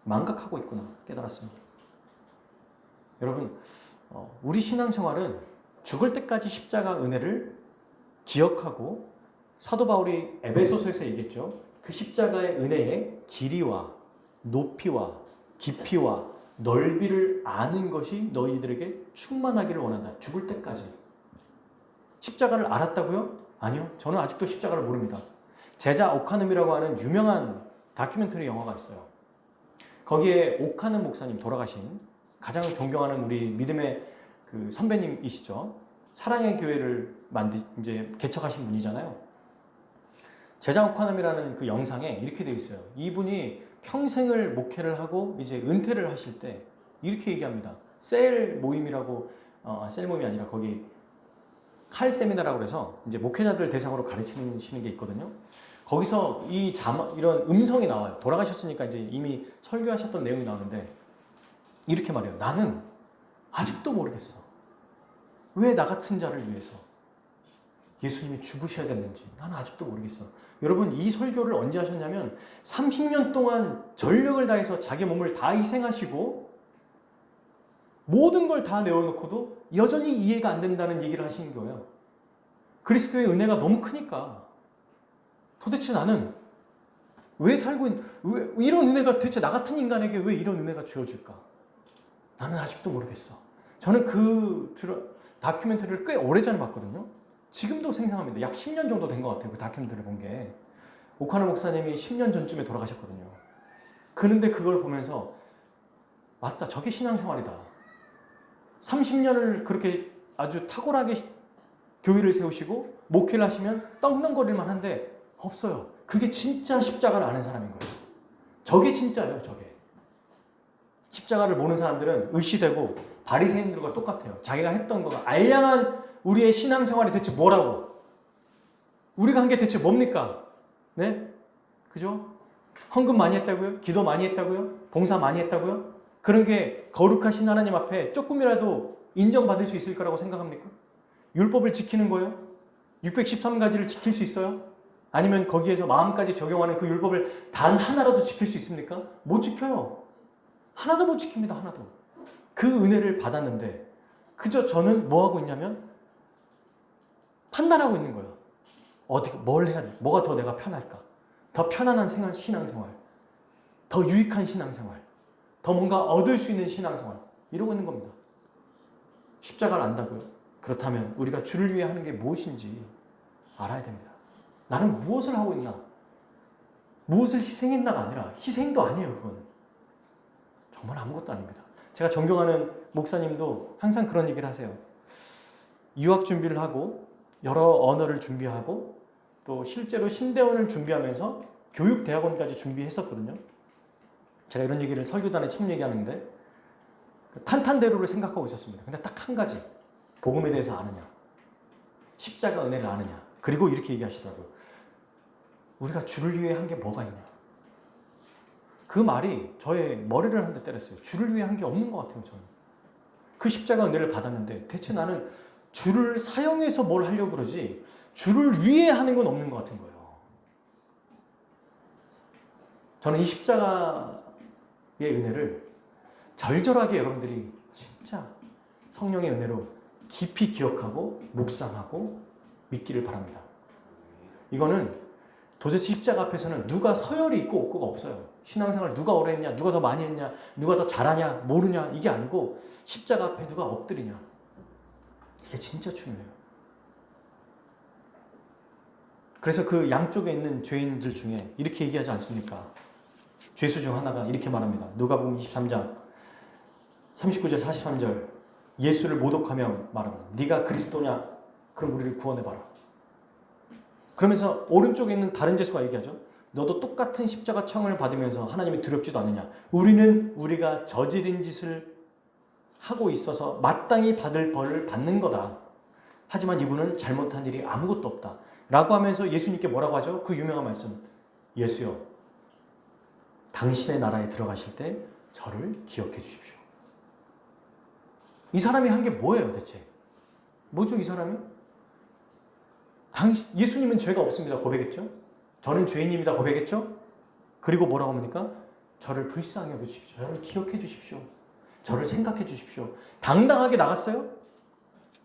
망각하고 있구나 깨달았습니다. 여러분, 우리 신앙생활은 죽을 때까지 십자가 은혜를 기억하고 사도 바울이 에베소서에서 얘기했죠. 그 십자가의 은혜의 길이와 높이와 깊이와 넓이를 아는 것이 너희들에게 충만하기를 원한다. 죽을 때까지. 십자가를 알았다고요? 아니요. 저는 아직도 십자가를 모릅니다. 제자 오카눔이라고 하는 유명한 다큐멘터리 영화가 있어요. 거기에 오카눔 목사님 돌아가신 가장 존경하는 우리 믿음의 그 선배님이시죠. 사랑의 교회를 이제 개척하신 분이잖아요. 제자 오카눔이라는 그 영상에 이렇게 되어 있어요. 이분이 평생을 목회를 하고 이제 은퇴를 하실 때 이렇게 얘기합니다. 셀 모임이라고, 셀 모임이 아니라 거기 칼 세미나라고 해서 이제 목회자들 대상으로 가르치는 게 있거든요. 거기서 이런 음성이 나와요. 돌아가셨으니까 이제 이미 설교하셨던 내용이 나오는데 이렇게 말해요. 나는 아직도 모르겠어. 왜 나 같은 자를 위해서 예수님이 죽으셔야 됐는지 나는 아직도 모르겠어. 여러분, 이 설교를 언제 하셨냐면 30년 동안 전력을 다해서 자기 몸을 다 희생하시고 모든 걸 다 내어놓고도 여전히 이해가 안 된다는 얘기를 하시는 거예요. 그리스도의 은혜가 너무 크니까 도대체 나는 왜 이런 은혜가 대체 나 같은 인간에게 왜 이런 은혜가 주어질까? 나는 아직도 모르겠어. 저는 그 다큐멘터리를 꽤 오래전에 봤거든요. 지금도 생생합니다. 약 10년 정도 된 것 같아요. 그 다큐멘터리를 본 게. 오카노 목사님이 10년 전쯤에 돌아가셨거든요. 그런데 그걸 보면서 맞다. 저게 신앙생활이다. 30년을 그렇게 아주 탁월하게 교회를 세우시고 목회를 하시면 떡렁거릴만 한데 없어요. 그게 진짜 십자가를 아는 사람인 거예요. 저게 진짜예요. 저게. 십자가를 모르는 사람들은 의시되고 바리새인들과 똑같아요. 자기가 했던 거가 알량한 우리의 신앙생활이 대체 뭐라고? 우리가 한 게 대체 뭡니까? 네? 그죠? 헌금 많이 했다고요? 기도 많이 했다고요? 봉사 많이 했다고요? 그런 게 거룩하신 하나님 앞에 조금이라도 인정받을 수 있을 거라고 생각합니까? 율법을 지키는 거예요? 613가지를 지킬 수 있어요? 아니면 거기에서 마음까지 적용하는 그 율법을 단 하나라도 지킬 수 있습니까? 못 지켜요. 하나도 못 지킵니다. 하나도. 그 은혜를 받았는데 그저 저는 뭐 하고 있냐면 판단하고 있는 거예요. 어떻게 뭘 해야 돼? 뭐가 더 내가 편할까? 더 편안한 신앙생활, 더 유익한 신앙생활, 더 뭔가 얻을 수 있는 신앙생활 이러고 있는 겁니다. 십자가를 안다고요? 그렇다면 우리가 주를 위해 하는 게 무엇인지 알아야 됩니다. 나는 무엇을 하고 있나? 무엇을 희생했나가 아니라 희생도 아니에요. 그거는 정말 아무것도 아닙니다. 제가 존경하는 목사님도 항상 그런 얘기를 하세요. 유학 준비를 하고 여러 언어를 준비하고 또 실제로 신대원을 준비하면서 교육대학원까지 준비했었거든요. 제가 이런 얘기를 설교단에 처음 얘기하는데 탄탄대로를 생각하고 있었습니다. 근데 딱 한 가지, 복음에 대해서 아느냐, 십자가 은혜를 아느냐. 그리고 이렇게 얘기하시더라고요. 우리가 주를 위해 한 게 뭐가 있냐. 그 말이 저의 머리를 한 대 때렸어요. 주를 위해 한 게 없는 것 같아요. 저는 그 십자가 은혜를 받았는데 대체 나는 주를 사용해서 뭘 하려고 그러지 주를 위해 하는 건 없는 것 같은 거예요. 저는 이 십자가의 은혜를 절절하게 여러분들이 진짜 성령의 은혜로 깊이 기억하고 묵상하고 믿기를 바랍니다. 이거는 도대체 십자가 앞에서는 누가 서열이 있고 없고가 없어요. 신앙생활 누가 오래 했냐, 누가 더 많이 했냐, 누가 더 잘하냐, 모르냐 이게 아니고 십자가 앞에 누가 엎드리냐. 이게 진짜 중요해요. 그래서 그 양쪽에 있는 죄인들 중에 이렇게 얘기하지 않습니까? 죄수 중 하나가 이렇게 말합니다. 누가복음 23장 39절 43절 예수를 모독하며 말합니다. 네가 그리스도냐? 그럼 우리를 구원해봐라. 그러면서 오른쪽에 있는 다른 죄수가 얘기하죠. 너도 똑같은 십자가 청을 받으면서 하나님이 두렵지도 않느냐. 우리는 우리가 저지른 짓을 하고 있어서 마땅히 받을 벌을 받는 거다. 하지만 이분은 잘못한 일이 아무것도 없다. 라고 하면서 예수님께 뭐라고 하죠? 그 유명한 말씀. 예수여, 당신의 나라에 들어가실 때 저를 기억해 주십시오. 이 사람이 한 게 뭐예요 대체? 뭐죠 이 사람이? 예수님은 죄가 없습니다 고백했죠? 저는 죄인입니다 고백했죠? 그리고 뭐라고 합니까? 저를 불쌍히 여겨주십시오. 저를 기억해 주십시오. 저를 생각해 주십시오. 당당하게 나갔어요?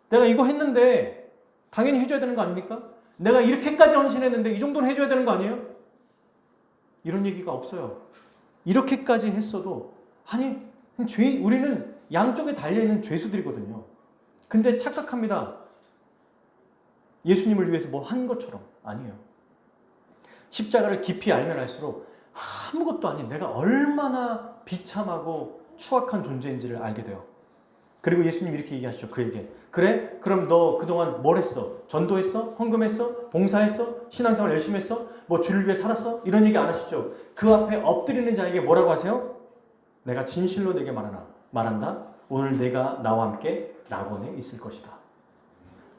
내가 이거 했는데 당연히 해줘야 되는 거 아닙니까? 내가 이렇게까지 헌신했는데 이 정도는 해줘야 되는 거 아니에요? 이런 얘기가 없어요. 이렇게까지 했어도 아니 죄인, 우리는 양쪽에 달려있는 죄수들이거든요. 근데 착각합니다. 예수님을 위해서 뭐 한 것처럼. 아니에요. 십자가를 깊이 알면 알수록 아무것도 아닌 내가 얼마나 비참하고 추악한 존재인지를 알게 돼요. 그리고 예수님이 이렇게 얘기하시죠. 그에게. 그래? 그럼 너 그동안 뭘 했어? 전도했어? 헌금했어? 봉사했어? 신앙생활 열심히 했어? 뭐 주를 위해 살았어? 이런 얘기 안 하시죠. 그 앞에 엎드리는 자에게 뭐라고 하세요? 내가 진실로 내게 말한다. 오늘 내가 나와 함께 낙원에 있을 것이다.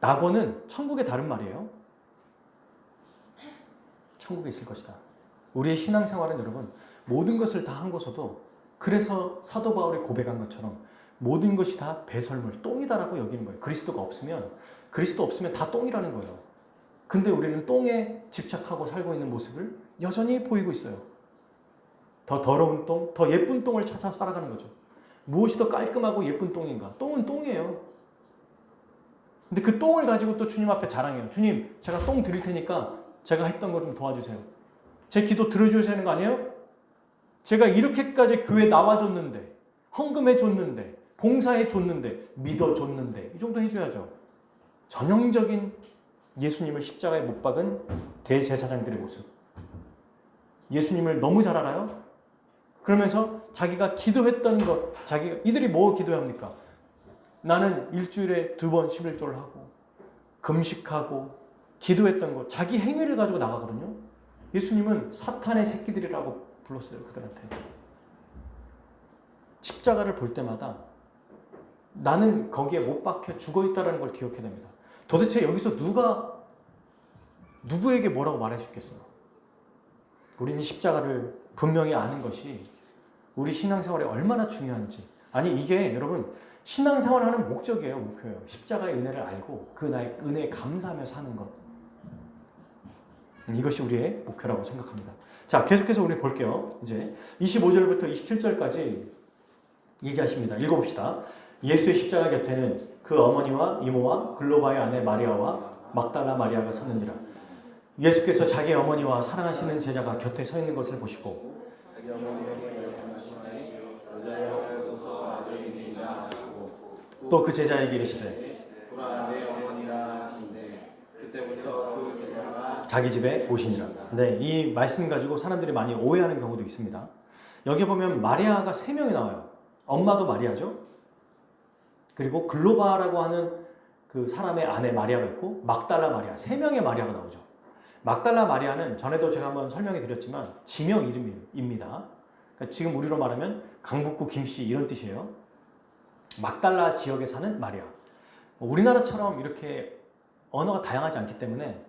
낙원은 천국의 다른 말이에요. 천국에 있을 것이다. 우리의 신앙생활은 여러분 모든 것을 다 한 것어도 그래서 사도 바울이 고백한 것처럼 모든 것이 다 배설물, 똥이다라고 여기는 거예요. 그리스도 없으면 다 똥이라는 거예요. 근데 우리는 똥에 집착하고 살고 있는 모습을 여전히 보이고 있어요. 더 더러운 똥, 더 예쁜 똥을 찾아 살아가는 거죠. 무엇이 더 깔끔하고 예쁜 똥인가? 똥은 똥이에요. 근데 그 똥을 가지고 또 주님 앞에 자랑해요. 주님, 제가 똥 드릴 테니까 제가 했던 거 좀 도와주세요. 제 기도 들어주셔야 하는 거 아니에요? 제가 이렇게까지 교회 나와줬는데, 헌금해줬는데, 봉사해줬는데, 믿어줬는데 이 정도 해줘야죠. 전형적인 예수님을 십자가에 못 박은 대제사장들의 모습. 예수님을 너무 잘 알아요? 그러면서 자기가 기도했던 것, 이들이 뭐 기도합니까? 나는 일주일에 2번 11조를 하고 금식하고 기도했던 거 자기 행위를 가지고 나가거든요. 예수님은 사탄의 새끼들이라고 불렀어요. 그들한테. 십자가를 볼 때마다 나는 거기에 못 박혀 죽어있다는 걸 기억해야 됩니다. 도대체 여기서 누구에게 뭐라고 말할 수 있겠어요? 우리는 십자가를 분명히 아는 것이 우리 신앙생활에 얼마나 중요한지. 아니 이게 여러분 신앙생활하는 목적이에요. 목표예요. 십자가의 은혜를 알고 그 나의 은혜에 감사하며 사는 것. 이것이 우리의 목표라고 생각합니다. 자, 계속해서 우리 볼게요. 이제 25절부터 27절까지 얘기하십니다. 읽어봅시다. 예수의 십자가 곁에는 그 어머니와 이모와 글로바의 아내 마리아와 막달라 마리아가 섰는지라. 예수께서 자기 어머니와 사랑하시는 제자가 곁에 서 있는 것을 보시고 자기 어머니에게 말씀하시되 여자여 보소서 아들이니라 하시고 또 그 제자에게 이르시되 보라 내 어머니라 하시는데 그때부터 그 제자가 자기 집에 오시니라. 네, 이 말씀 가지고 사람들이 많이 오해하는 경우도 있습니다. 여기 보면 마리아가 3명이 나와요. 엄마도 마리아죠. 그리고 글로바라고 하는 그 사람의 아내 마리아가 있고 막달라 마리아, 3명의 마리아가 나오죠. 막달라 마리아는 전에도 제가 한번 설명해 드렸지만 지명 이름입니다. 그러니까 지금 우리로 말하면 강북구 김씨 이런 뜻이에요. 막달라 지역에 사는 마리아. 우리나라처럼 이렇게 언어가 다양하지 않기 때문에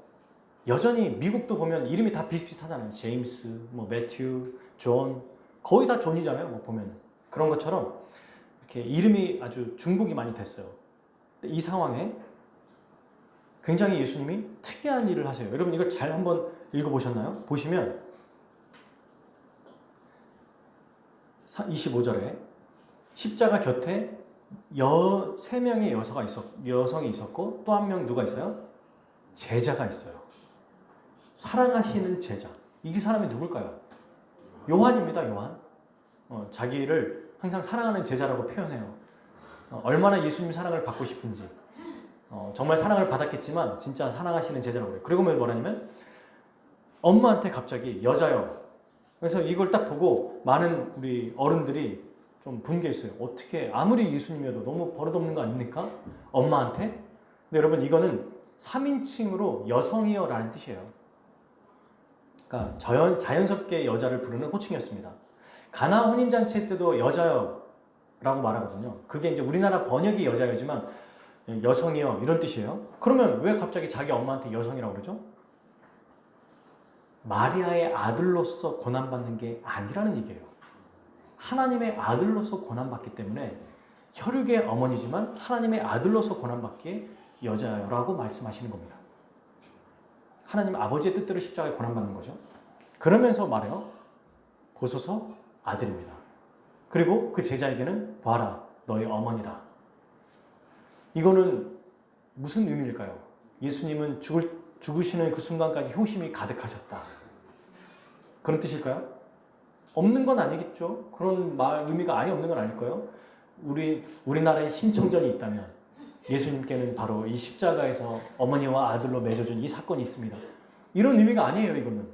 여전히 미국도 보면 이름이 다 비슷비슷하잖아요. 제임스, 뭐 매튜, 존, 거의 다 존이잖아요. 뭐 보면 그런 것처럼 이렇게 이름이 아주 중복이 많이 됐어요. 이 상황에 굉장히 예수님이 특이한 일을 하세요. 여러분 이거 잘 한번 읽어보셨나요? 보시면 25절에 십자가 곁에 3명의 여성이 있었고 또 한 명 누가 있어요? 제자가 있어요. 사랑하시는 제자. 이 사람이 누굴까요? 요한입니다. 요한. 자기를 항상 사랑하는 제자라고 표현해요. 얼마나 예수님 사랑을 받고 싶은지. 정말 사랑을 받았겠지만 진짜 사랑하시는 제자라고 그래요. 그리고 뭐라냐면 엄마한테 갑자기 여자요. 그래서 이걸 딱 보고 많은 우리 어른들이 좀 분개했어요. 어떻게 아무리 예수님이어도 너무 버릇없는 거 아닙니까? 엄마한테? 근데 여러분 이거는 3인칭으로 여성이여라는 뜻이에요. 그러니까 자연스럽게 여자를 부르는 호칭이었습니다. 가나 혼인잔치 때도 여자여라고 말하거든요. 그게 이제 우리나라 번역이 여자여지만 여성이여 이런 뜻이에요. 그러면 왜 갑자기 자기 엄마한테 여성이라고 그러죠? 마리아의 아들로서 고난받는 게 아니라는 얘기예요. 하나님의 아들로서 고난받기 때문에 혈육의 어머니지만 하나님의 아들로서 고난받기에 여자라고 말씀하시는 겁니다. 하나님 아버지의 뜻대로 십자가에 고난받는 거죠. 그러면서 말해요. 보소서 아들입니다. 그리고 그 제자에게는 봐라 너의 어머니다. 이거는 무슨 의미일까요? 예수님은 죽으시는 그 순간까지 효심이 가득하셨다. 그런 뜻일까요? 없는 건 아니겠죠. 그런 의미가 아예 없는 건 아닐 거예요. 우리나라에 심청전이 있다면 예수님께는 바로 이 십자가에서 어머니와 아들로 맺어준 이 사건이 있습니다. 이런 의미가 아니에요. 이거는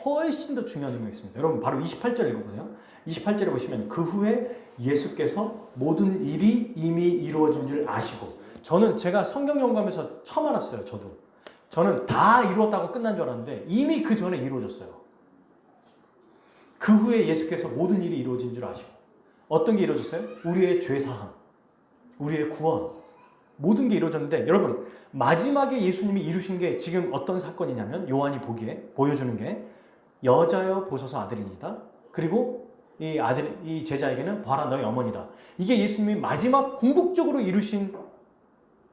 훨씬 더 중요한 의미가 있습니다. 여러분 바로 28절 읽어보세요. 28절에 보시면 그 후에 예수께서 모든 일이 이미 이루어진 줄 아시고. 저는 제가 성경 연구하면서 처음 알았어요. 저는 다 이루었다고 끝난 줄 알았는데 이미 그 전에 이루어졌어요. 그 후에 예수께서 모든 일이 이루어진 줄 아시고. 어떤 게 이루어졌어요? 우리의 죄사함, 우리의 구원, 모든 게 이루어졌는데 여러분 마지막에 예수님이 이루신 게 지금 어떤 사건이냐면 요한이 보기에 보여주는 게 여자여 보소서 아들이니다. 그리고 이 제자에게는 봐라 너희 어머니다. 이게 예수님이 마지막 궁극적으로 이루신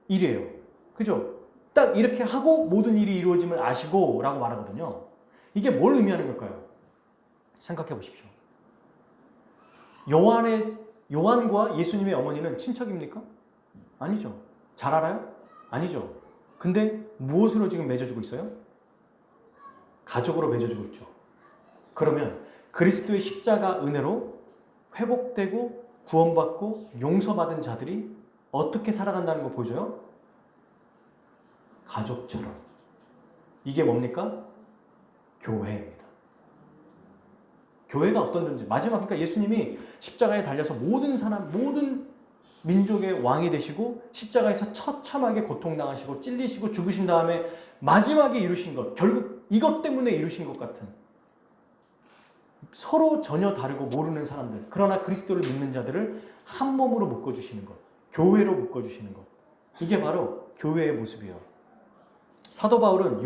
일이에요. 그죠? 딱 이렇게 하고 모든 일이 이루어짐을 아시고 라고 말하거든요. 이게 뭘 의미하는 걸까요? 생각해 보십시오. 요한과 예수님의 어머니는 친척입니까? 아니죠. 잘 알아요? 아니죠. 근데 무엇으로 지금 맺어주고 있어요? 가족으로 맺어주고 있죠. 그러면 그리스도의 십자가 은혜로 회복되고 구원받고 용서받은 자들이 어떻게 살아간다는 거 보여줘요? 가족처럼. 이게 뭡니까? 교회입니다. 교회가 어떤 존재? 마지막 그러니까 예수님이 십자가에 달려서 모든 민족의 왕이 되시고 십자가에서 처참하게 고통당하시고 찔리시고 죽으신 다음에 마지막에 이루신 것, 결국 이것 때문에 이루신 것 같은, 서로 전혀 다르고 모르는 사람들, 그러나 그리스도를 믿는 자들을 한 몸으로 묶어주시는 것, 교회로 묶어주시는 것, 이게 바로 교회의 모습이에요. 사도 바울은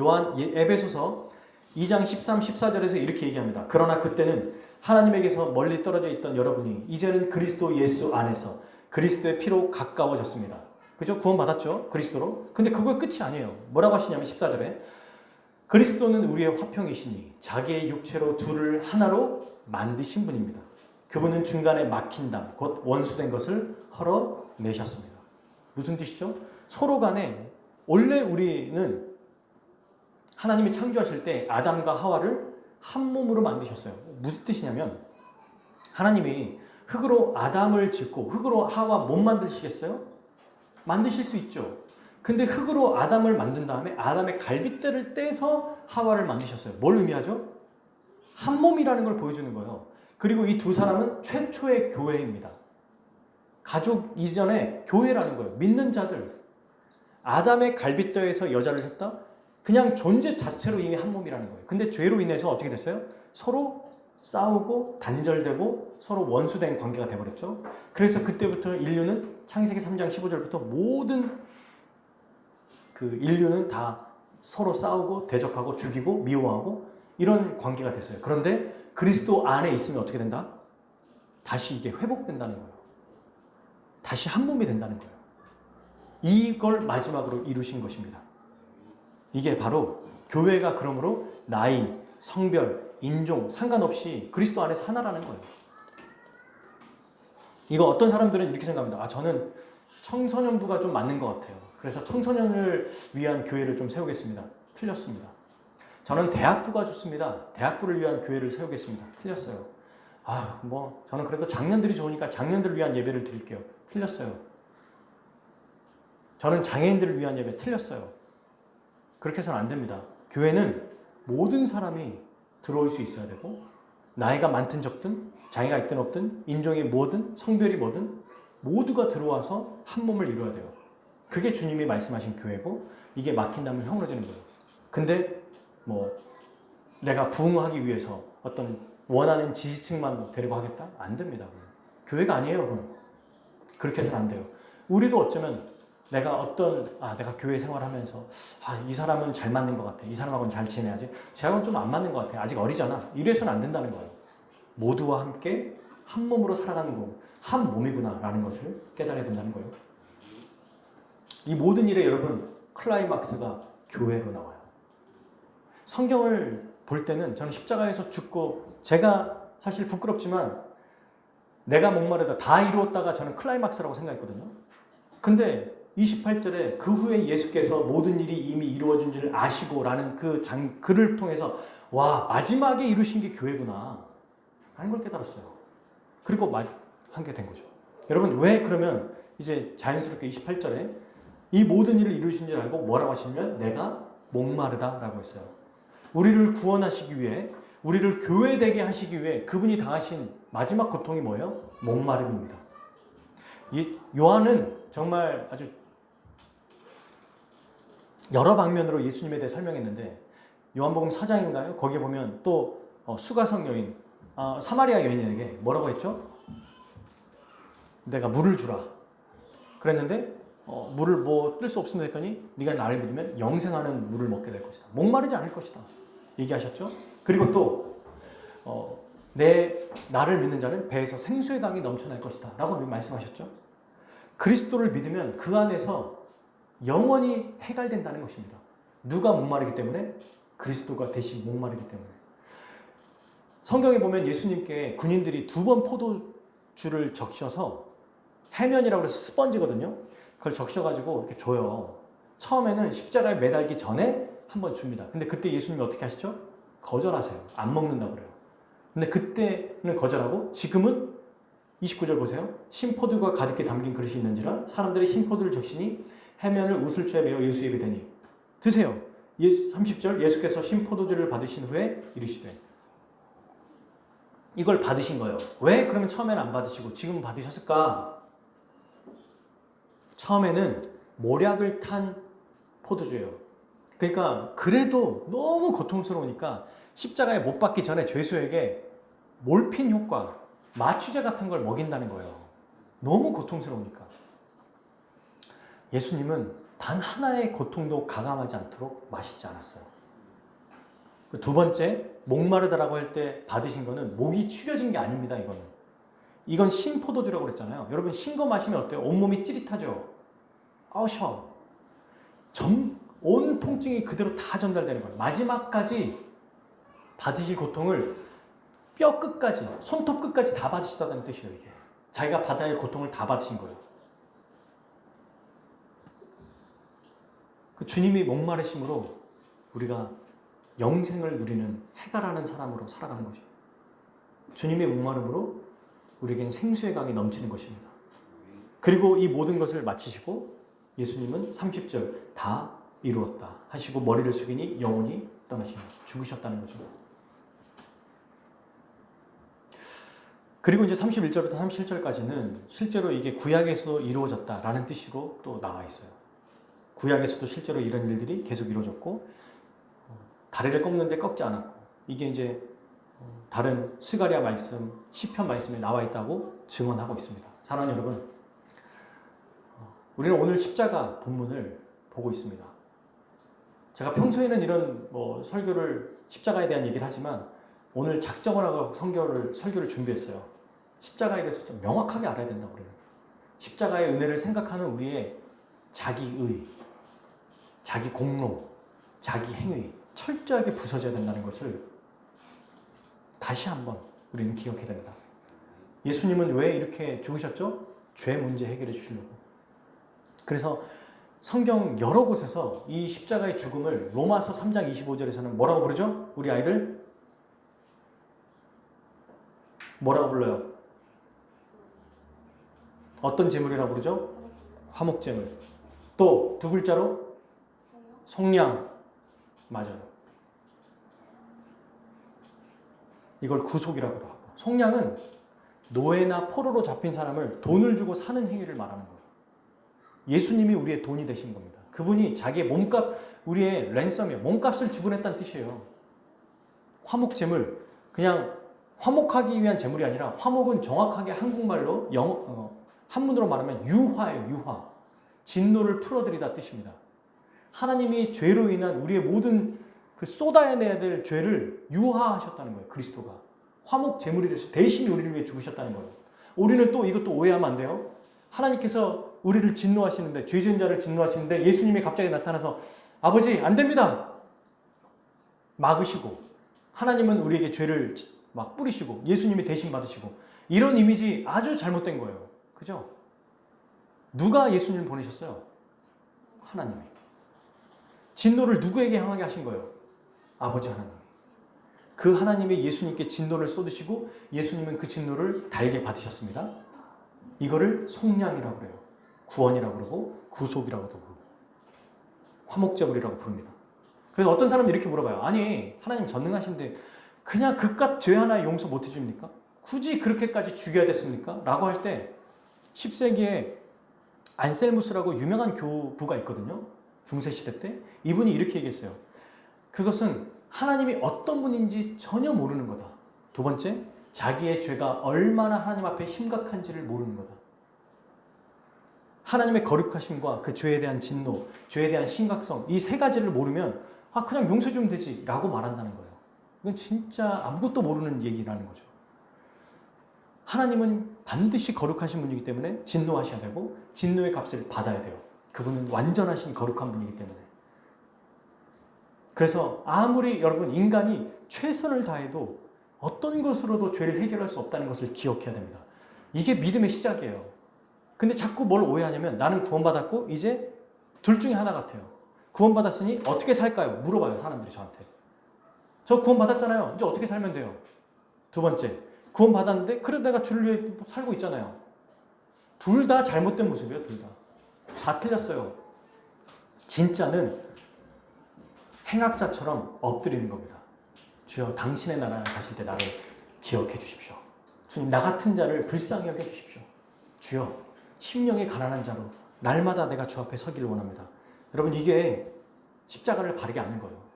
에베소서 2장 13, 14절에서 이렇게 얘기합니다. 그러나 그때는 하나님에게서 멀리 떨어져 있던 여러분이 이제는 그리스도 예수 안에서 그리스도의 피로 가까워졌습니다. 그죠? 구원받았죠? 그리스도로. 근데 그거 끝이 아니에요. 뭐라고 하시냐면 14절에 그리스도는 우리의 화평이시니 자기의 육체로 둘을 하나로 만드신 분입니다. 그분은 중간에 막힌 담, 곧 원수된 것을 헐어내셨습니다. 무슨 뜻이죠? 서로 간에 원래 우리는 하나님이 창조하실 때 아담과 하와를 한 몸으로 만드셨어요. 무슨 뜻이냐면 하나님이 흙으로 아담을 짓고 흙으로 하와 못 만드시겠어요? 만드실 수 있죠. 근데 흙으로 아담을 만든 다음에 아담의 갈빗대를 떼서 하와를 만드셨어요. 뭘 의미하죠? 한 몸이라는 걸 보여주는 거예요. 그리고 이 두 사람은 최초의 교회입니다. 가족 이전에 교회라는 거예요. 믿는 자들. 아담의 갈빗대에서 여자를 했다? 그냥 존재 자체로 이미 한 몸이라는 거예요. 근데 죄로 인해서 어떻게 됐어요? 서로 싸우고 단절되고 서로 원수된 관계가 돼버렸죠. 그래서 그때부터 인류는 창세기 3장 15절부터 모든 그 인류는 다 서로 싸우고 대적하고 죽이고 미워하고 이런 관계가 됐어요. 그런데 그리스도 안에 있으면 어떻게 된다? 다시 이게 회복된다는 거예요. 다시 한 몸이 된다는 거예요. 이걸 마지막으로 이루신 것입니다. 이게 바로 교회가 그러므로 나이, 성별, 인종 상관없이 그리스도 안에서 하나라는 거예요. 이거 어떤 사람들은 이렇게 생각합니다. 저는 청소년부가 좀 맞는 것 같아요. 그래서 청소년을 위한 교회를 좀 세우겠습니다. 틀렸습니다. 저는 대학부가 좋습니다. 대학부를 위한 교회를 세우겠습니다. 틀렸어요. 저는 그래도 장년들이 좋으니까 장년들을 위한 예배를 드릴게요. 틀렸어요. 저는 장애인들을 위한 예배 틀렸어요. 그렇게 해서는 안 됩니다. 교회는 모든 사람이 들어올 수 있어야 되고 나이가 많든 적든 장애가 있든 없든 인종이 뭐든 성별이 뭐든 모두가 들어와서 한 몸을 이루어야 돼요. 그게 주님이 말씀하신 교회고 이게 막힌다면 허물어지는 거예요. 근데 내가 부흥하기 위해서 어떤 원하는 지지층만 데리고 하겠다? 안 됩니다. 교회가 아니에요. 그건. 그렇게 해서는 안 돼요. 우리도 어쩌면 내가 교회 생활하면서 이 사람은 잘 맞는 것 같아. 이 사람하고는 잘 지내야지. 쟤하고는 좀 안 맞는 것 같아. 아직 어리잖아. 이래서는 안 된다는 거예요. 모두와 함께 한 몸으로 살아가는 거, 한 몸이구나라는 것을 깨달아야 된다는 거예요. 이 모든 일에 여러분 클라이막스가 교회로 나와요. 성경을 볼 때는 저는 십자가에서 죽고 제가 사실 부끄럽지만 내가 목마르다 다 이루었다가 저는 클라이막스라고 생각했거든요. 근데 28절에 그 후에 예수께서 모든 일이 이미 이루어진 줄 아시고 라는 글을 통해서 마지막에 이루신 게 교회구나 라는 걸 깨달았어요. 그리고 하게 된 거죠. 여러분 왜 그러면 이제 자연스럽게 28절에 이 모든 일을 이루신 줄 알고 뭐라고 하시냐면 내가 목마르다 라고 했어요. 우리를 구원하시기 위해 우리를 교회되게 하시기 위해 그분이 당하신 마지막 고통이 뭐예요? 목마름입니다. 요한은 정말 아주 여러 방면으로 예수님에 대해 설명했는데 요한복음 4장인가요? 거기에 보면 또 수가성 여인, 사마리아 여인에게 뭐라고 했죠? 내가 물을 주라. 그랬는데 물을 뜰 수 없습니다 했더니 네가 나를 믿으면 영생하는 물을 먹게 될 것이다. 목마르지 않을 것이다. 얘기하셨죠? 그리고 또 나를 믿는 자는 배에서 생수의 강이 넘쳐날 것이다 라고 말씀하셨죠? 그리스도를 믿으면 그 안에서 영원히 해갈된다는 것입니다. 누가 목마르기 때문에? 그리스도가 대신 목마르기 때문에. 성경에 보면 예수님께 군인들이 2번 포도주를 적셔서 해면이라고 해서 스펀지거든요. 그걸 적셔가지고 이렇게 줘요. 처음에는 십자가에 매달기 전에 한번 줍니다. 근데 그때 예수님이 어떻게 하시죠? 거절하세요. 안 먹는다고 그래요. 근데 그때는 거절하고 지금은 29절 보세요. 신포도가 가득히 담긴 그릇이 있는지라 사람들이 신포도를 적시니 해면을 우슬초에 메어 예수 입에 대니 드세요. 30절 예수께서 신포도주를 받으신 후에 이르시되 이걸 받으신 거예요. 왜 그러면 처음에는 안 받으시고 지금 받으셨을까? 처음에는 모략을 탄 포도주예요. 그러니까 그래도 너무 고통스러우니까 십자가에 못 박기 전에 죄수에게 몰핀 효과, 마취제 같은 걸 먹인다는 거예요. 너무 고통스러우니까. 예수님은 단 하나의 고통도 가감하지 않도록 마시지 않았어요. 두 번째, 목마르다라고 할 때 받으신 거는 목이 축여진 게 아닙니다. 이건 신포도주라고 그랬잖아요. 여러분 신 거 마시면 어때요? 온몸이 찌릿하죠? 아우셔. 온 통증이 그대로 다 전달되는 거예요. 마지막까지 받으실 고통을 뼈 끝까지, 손톱 끝까지 다 받으시다는 뜻이에요. 이게 자기가 받아야 할 고통을 다 받으신 거예요. 그 주님이 목마르심으로 우리가 영생을 누리는 해가라는 사람으로 살아가는 거죠. 주님의 목마름으로 우리에겐 생수의 강이 넘치는 것입니다. 그리고 이 모든 것을 마치시고 예수님은 30절 다 이루었다 하시고 머리를 숙이니 영혼이 떠나시니 죽으셨다는 거죠. 그리고 이제 31절부터 37절까지는 실제로 이게 구약에서 이루어졌다라는 뜻으로 또 나와 있어요. 구약에서도 실제로 이런 일들이 계속 이루어졌고 다리를 꺾는데 꺾지 않았고 이게 이제 다른 스가랴 말씀, 시편 말씀에 나와 있다고 증언하고 있습니다. 사랑하는 여러분, 우리는 오늘 십자가 본문을 보고 있습니다. 제가 평소에는 이런 설교를 십자가에 대한 얘기를 하지만 오늘 작정을 하고 설교를 준비했어요. 십자가에 대해서 좀 명확하게 알아야 된다. 우리는 십자가의 은혜를 생각하는 우리의 자기의, 자기 공로, 자기 행위 철저하게 부서져야 된다는 것을 다시 한번 우리는 기억해야 됩니다. 예수님은 왜 이렇게 죽으셨죠? 죄 문제 해결해 주시려고. 그래서 성경 여러 곳에서 이 십자가의 죽음을 로마서 3장 25절에서는 뭐라고 부르죠? 우리 아이들? 뭐라고 불러요? 어떤 제물이라고 부르죠? 화목제물. 또 두 글자로? 속량. 맞아요. 이걸 구속이라고도 하고. 속량은 노예나 포로로 잡힌 사람을 돈을 주고 사는 행위를 말하는 거예요. 예수님이 우리의 돈이 되신 겁니다. 그분이 자기의 몸값, 우리의 랜섬이에요. 몸값을 지불했다는 뜻이에요. 화목제물, 그냥 화목하기 위한 제물이 아니라 화목은 정확하게 한국말로 한문으로 말하면 유화예요. 유화. 진노를 풀어드리다 뜻입니다. 하나님이 죄로 인한 우리의 모든 그 쏟아내야 될 죄를 유화하셨다는 거예요. 그리스도가. 화목 제물이 돼서 대신 우리를 위해 죽으셨다는 거예요. 우리는 또 이것도 오해하면 안 돼요. 하나님께서 우리를 진노하시는데, 죄 지은 자를 진노하시는데 예수님이 갑자기 나타나서 아버지 안 됩니다. 막으시고 하나님은 우리에게 죄를 막 뿌리시고 예수님이 대신 받으시고 이런 이미지 아주 잘못된 거예요. 그죠? 누가 예수님을 보내셨어요? 하나님이. 진노를 누구에게 향하게 하신 거예요? 아버지 하나님. 그 하나님이 예수님께 진노를 쏟으시고 예수님은 그 진노를 달게 받으셨습니다. 이거를 속량이라고 그래요. 구원이라고 그러고 구속이라고도 부르고 화목제물이라고 부릅니다. 그래서 어떤 사람은 이렇게 물어봐요. 아니 하나님 전능하신데 그냥 그깟 죄 하나 용서 못 해줍니까? 굳이 그렇게까지 죽여야 됐습니까? 라고 할 때 10세기에 안셀무스라고 유명한 교부가 있거든요. 중세시대 때. 이분이 이렇게 얘기했어요. 그것은 하나님이 어떤 분인지 전혀 모르는 거다. 두 번째, 자기의 죄가 얼마나 하나님 앞에 심각한지를 모르는 거다. 하나님의 거룩하심과 그 죄에 대한 진노, 죄에 대한 심각성, 이 세 가지를 모르면 그냥 용서해 주면 되지 라고 말한다는 거예요. 이건 진짜 아무것도 모르는 얘기라는 거죠. 하나님은 반드시 거룩하신 분이기 때문에 진노하셔야 되고 진노의 값을 받아야 돼요. 그분은 완전하신 거룩한 분이기 때문에. 그래서 아무리 여러분 인간이 최선을 다해도 어떤 것으로도 죄를 해결할 수 없다는 것을 기억해야 됩니다. 이게 믿음의 시작이에요. 근데 자꾸 뭘 오해하냐면 나는 구원받았고 이제 둘 중에 하나 같아요. 구원받았으니 어떻게 살까요? 물어봐요, 사람들이 저한테. 저 구원받았잖아요. 이제 어떻게 살면 돼요? 두 번째, 구원받았는데 그래도 내가 주를 위해 살고 있잖아요. 둘 다 잘못된 모습이에요. 둘 다. 다 틀렸어요. 진짜는 행악자처럼 엎드리는 겁니다. 주여 당신의 나라에 가실 때 나를 기억해 주십시오. 주님 나 같은 자를 불쌍히 여겨 주십시오. 주여 심령이 가난한 자로 날마다 내가 주 앞에 서기를 원합니다. 여러분, 이게 십자가를 바르게 아는 거예요.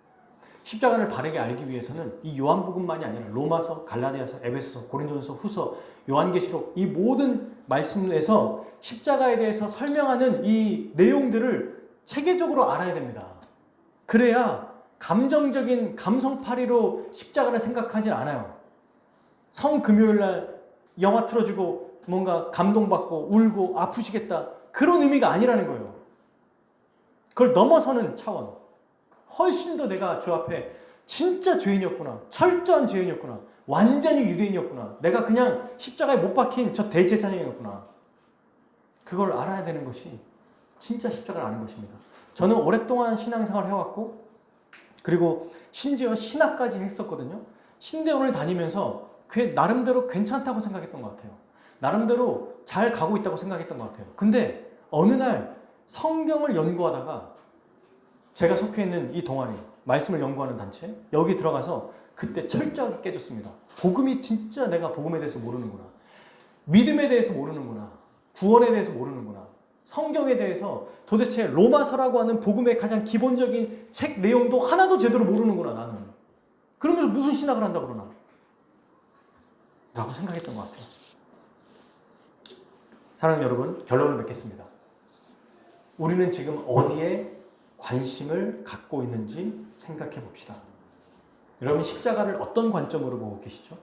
십자가를 바르게 알기 위해서는 이 요한복음만이 아니라 로마서, 갈라디아서, 에베소서, 고린도전서, 후서, 요한계시록 이 모든 말씀에서 십자가에 대해서 설명하는 이 내용들을 체계적으로 알아야 됩니다. 그래야 감정적인 감성팔이로 십자가를 생각하지 않아요. 성금요일날 영화 틀어주고 뭔가 감동받고 울고 아프시겠다, 그런 의미가 아니라는 거예요. 그걸 넘어서는 차원, 훨씬 더 내가 주 앞에 진짜 죄인이었구나, 철저한 죄인이었구나, 완전히 유대인이었구나, 내가 그냥 십자가에 못 박힌 저 대제사장이었구나, 그걸 알아야 되는 것이 진짜 십자가를 아는 것입니다. 저는 오랫동안 신앙생활을 해왔고, 그리고 심지어 신학까지 했었거든요. 신대원을 다니면서 그게 나름대로 괜찮다고 생각했던 것 같아요. 나름대로 잘 가고 있다고 생각했던 것 같아요. 근데 어느 날 성경을 연구하다가, 제가 속해 있는 이 동아리, 말씀을 연구하는 단체, 여기 들어가서 그때 철저하게 깨졌습니다. 복음이 진짜, 내가 복음에 대해서 모르는구나, 믿음에 대해서 모르는구나, 구원에 대해서 모르는구나, 성경에 대해서 도대체 로마서라고 하는 복음의 가장 기본적인 책 내용도 하나도 제대로 모르는구나 나는. 그러면서 무슨 신학을 한다고 그러나 라고 생각했던 것 같아요. 사랑하는 여러분, 결론을 맺겠습니다. 우리는 지금 어디에 관심을 갖고 있는지 생각해 봅시다. 여러분, 십자가를 어떤 관점으로 보고 계시죠?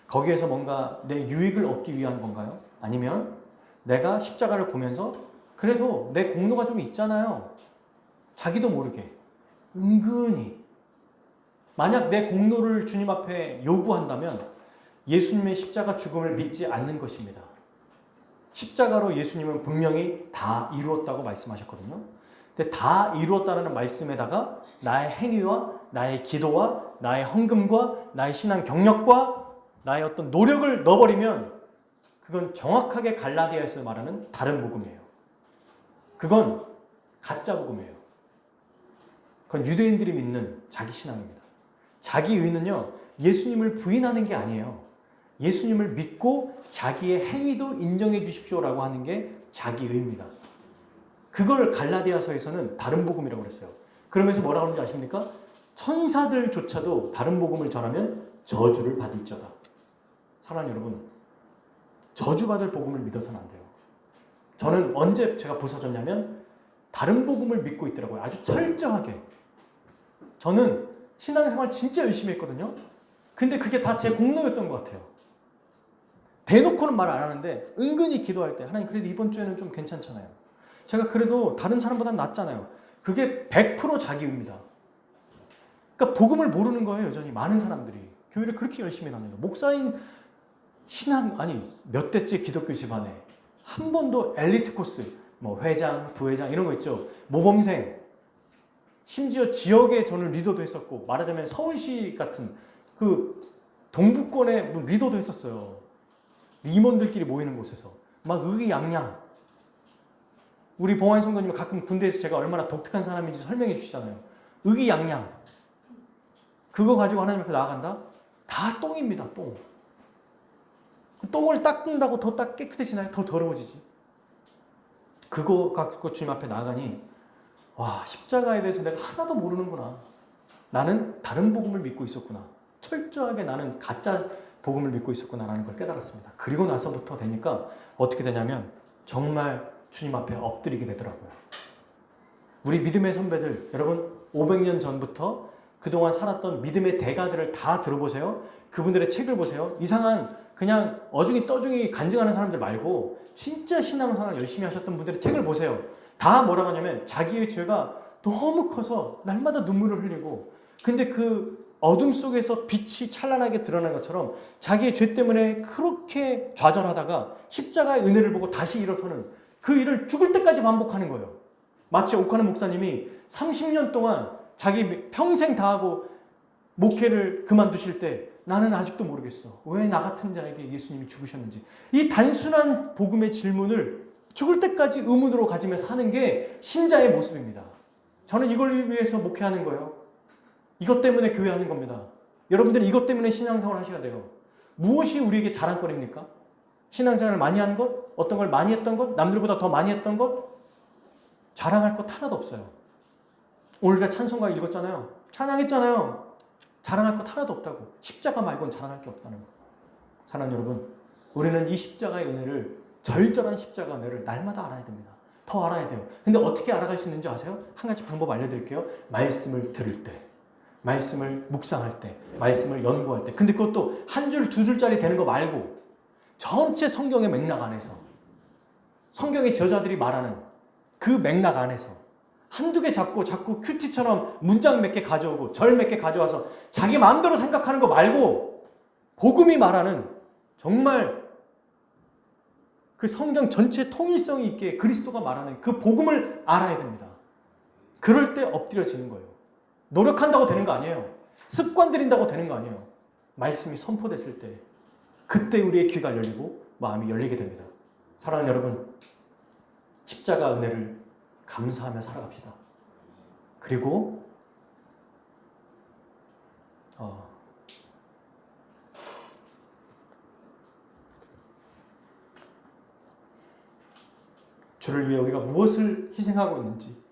거기에서 뭔가 내 유익을 얻기 위한 건가요? 아니면 내가 십자가를 보면서 그래도 내 공로가 좀 있잖아요, 자기도 모르게 은근히, 만약 내 공로를 주님 앞에 요구한다면 예수님의 십자가 죽음을 믿지 않는 것입니다. 십자가로 예수님은 분명히 다 이루었다고 말씀하셨거든요. 근데 다 이루었다는 말씀에다가 나의 행위와 나의 기도와 나의 헌금과 나의 신앙 경력과 나의 어떤 노력을 넣어버리면 그건 정확하게 갈라디아에서 말하는 다른 복음이에요. 그건 가짜 복음이에요. 그건 유대인들이 믿는 자기 신앙입니다. 자기 의는요, 예수님을 부인하는 게 아니에요. 예수님을 믿고 자기의 행위도 인정해 주십시오라고 하는 게 자기 의입니다. 그걸 갈라디아서에서는 다른 복음이라고 그랬어요. 그러면서 뭐라고 하는지 아십니까? 천사들조차도 다른 복음을 전하면 저주를 받을지어다. 사랑하는 여러분, 저주받을 복음을 믿어서는 안 돼요. 저는 언제 제가 부서졌냐면 다른 복음을 믿고 있더라고요. 아주 철저하게. 저는 신앙생활 진짜 열심히 했거든요. 근데 그게 다 제 공로였던 것 같아요. 대놓고는 말 안 하는데 은근히 기도할 때, 하나님 그래도 이번 주에는 좀 괜찮잖아요, 제가 그래도 다른 사람보다는 낫잖아요, 그게 100% 자기입니다. 그러니까 복음을 모르는 거예요. 여전히 많은 사람들이 교회를 그렇게 열심히 다녀요. 목사인 신앙, 아니 몇 대째 기독교 집안에 한 번도 엘리트 코스, 뭐 회장, 부회장 이런 거 있죠, 모범생, 심지어 지역에 저는 리더도 했었고, 말하자면 서울시 같은 그 동부권의 리더도 했었어요. 임원들끼리 모이는 곳에서 막 의기양양. 우리 봉환 성도님 가끔 군대에서 제가 얼마나 독특한 사람인지 설명해 주시잖아요. 의기양양. 그거 가지고 하나님 앞에 나아간다? 다 똥입니다, 똥. 똥을 닦는다고 더 깨끗해지나요? 더 더러워지지. 그거 갖고 주님 앞에 나아가니, 와, 십자가에 대해서 내가 하나도 모르는구나. 나는 다른 복음을 믿고 있었구나. 철저하게 나는 가짜 복음을 믿고 있었구나라는 걸 깨달았습니다. 그리고 나서부터 되니까 어떻게 되냐면 정말 주님 앞에 엎드리게 되더라고요. 우리 믿음의 선배들, 여러분 500년 전부터 그동안 살았던 믿음의 대가들을 다 들어보세요. 그분들의 책을 보세요. 이상한 그냥 어중이 떠중이 간증하는 사람들 말고 진짜 신앙생활 열심히 하셨던 분들의 책을 보세요. 다 뭐라고 하냐면 자기의 죄가 너무 커서 날마다 눈물을 흘리고, 근데 그 어둠 속에서 빛이 찬란하게 드러난 것처럼 자기의 죄 때문에 그렇게 좌절하다가 십자가의 은혜를 보고 다시 일어서는 그 일을 죽을 때까지 반복하는 거예요. 마치 옥하는 목사님이 30년 동안 자기 평생 다하고 목회를 그만두실 때 나는 아직도 모르겠어, 왜 나 같은 자에게 예수님이 죽으셨는지. 이 단순한 복음의 질문을 죽을 때까지 의문으로 가지며 사는 게 신자의 모습입니다. 저는 이걸 위해서 목회하는 거예요. 이것 때문에 교회하는 겁니다. 여러분들은 이것 때문에 신앙생활 하셔야 돼요. 무엇이 우리에게 자랑거리입니까? 신앙생활을 많이 한 것, 어떤 걸 많이 했던 것, 남들보다 더 많이 했던 것, 자랑할 것 하나도 없어요. 오늘 우리가 찬송가 읽었잖아요. 찬양했잖아요. 자랑할 것 하나도 없다고. 십자가 말고는 자랑할 게 없다는 거. 사랑하는 여러분, 우리는 이 십자가의 은혜를, 절절한 십자가 은혜를 날마다 알아야 됩니다. 더 알아야 돼요. 근데 어떻게 알아갈 수 있는지 아세요? 한 가지 방법 알려드릴게요. 말씀을 들을 때, 말씀을 묵상할 때, 말씀을 연구할 때. 근데 그것도 한 줄, 두 줄짜리 되는 거 말고 전체 성경의 맥락 안에서, 성경의 저자들이 말하는 그 맥락 안에서 한두 개 잡고 자꾸 큐티처럼 문장 몇 개 가져오고 절 몇 개 가져와서 자기 마음대로 생각하는 거 말고 복음이 말하는 정말 그 성경 전체 통일성이 있게 그리스도가 말하는 그 복음을 알아야 됩니다. 그럴 때 엎드려지는 거예요. 노력한다고 되는 거 아니에요. 습관 들인다고 되는 거 아니에요. 말씀이 선포됐을 때 그때 우리의 귀가 열리고 마음이 열리게 됩니다. 사랑하는 여러분, 십자가 은혜를 감사하며 살아갑시다. 그리고 주를 위해 우리가 무엇을 희생하고 있는지,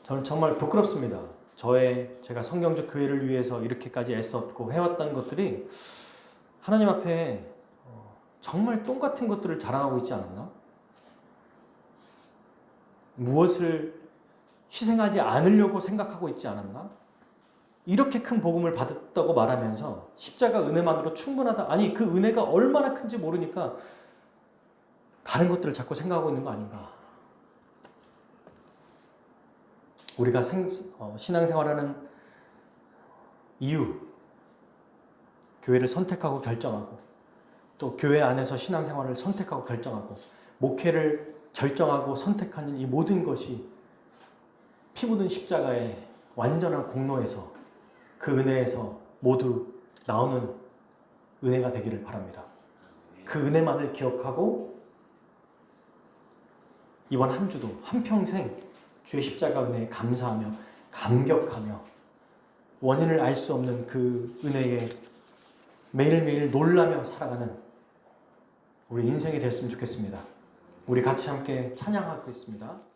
저는 정말 부끄럽습니다. 제가 성경적 교회를 위해서 이렇게까지 애썼고 해왔던 것들이 하나님 앞에 정말 똥 같은 것들을 자랑하고 있지 않았나? 무엇을 희생하지 않으려고 생각하고 있지 않았나? 이렇게 큰 복음을 받았다고 말하면서 십자가 은혜만으로 충분하다. 아니, 그 은혜가 얼마나 큰지 모르니까 다른 것들을 자꾸 생각하고 있는 거 아닌가? 우리가 신앙생활하는 이유, 교회를 선택하고 결정하고, 또 교회 안에서 신앙생활을 선택하고 결정하고, 목회를 결정하고 선택하는 이 모든 것이 피 묻은 십자가의 완전한 공로에서, 그 은혜에서 모두 나오는 은혜가 되기를 바랍니다. 그 은혜만을 기억하고 이번 한 주도 한평생 주의 십자가 은혜에 감사하며 감격하며 원인을 알 수 없는 그 은혜에 매일매일 놀라며 살아가는 우리 인생이 됐으면 좋겠습니다. 우리 같이 함께 찬양하고 있습니다.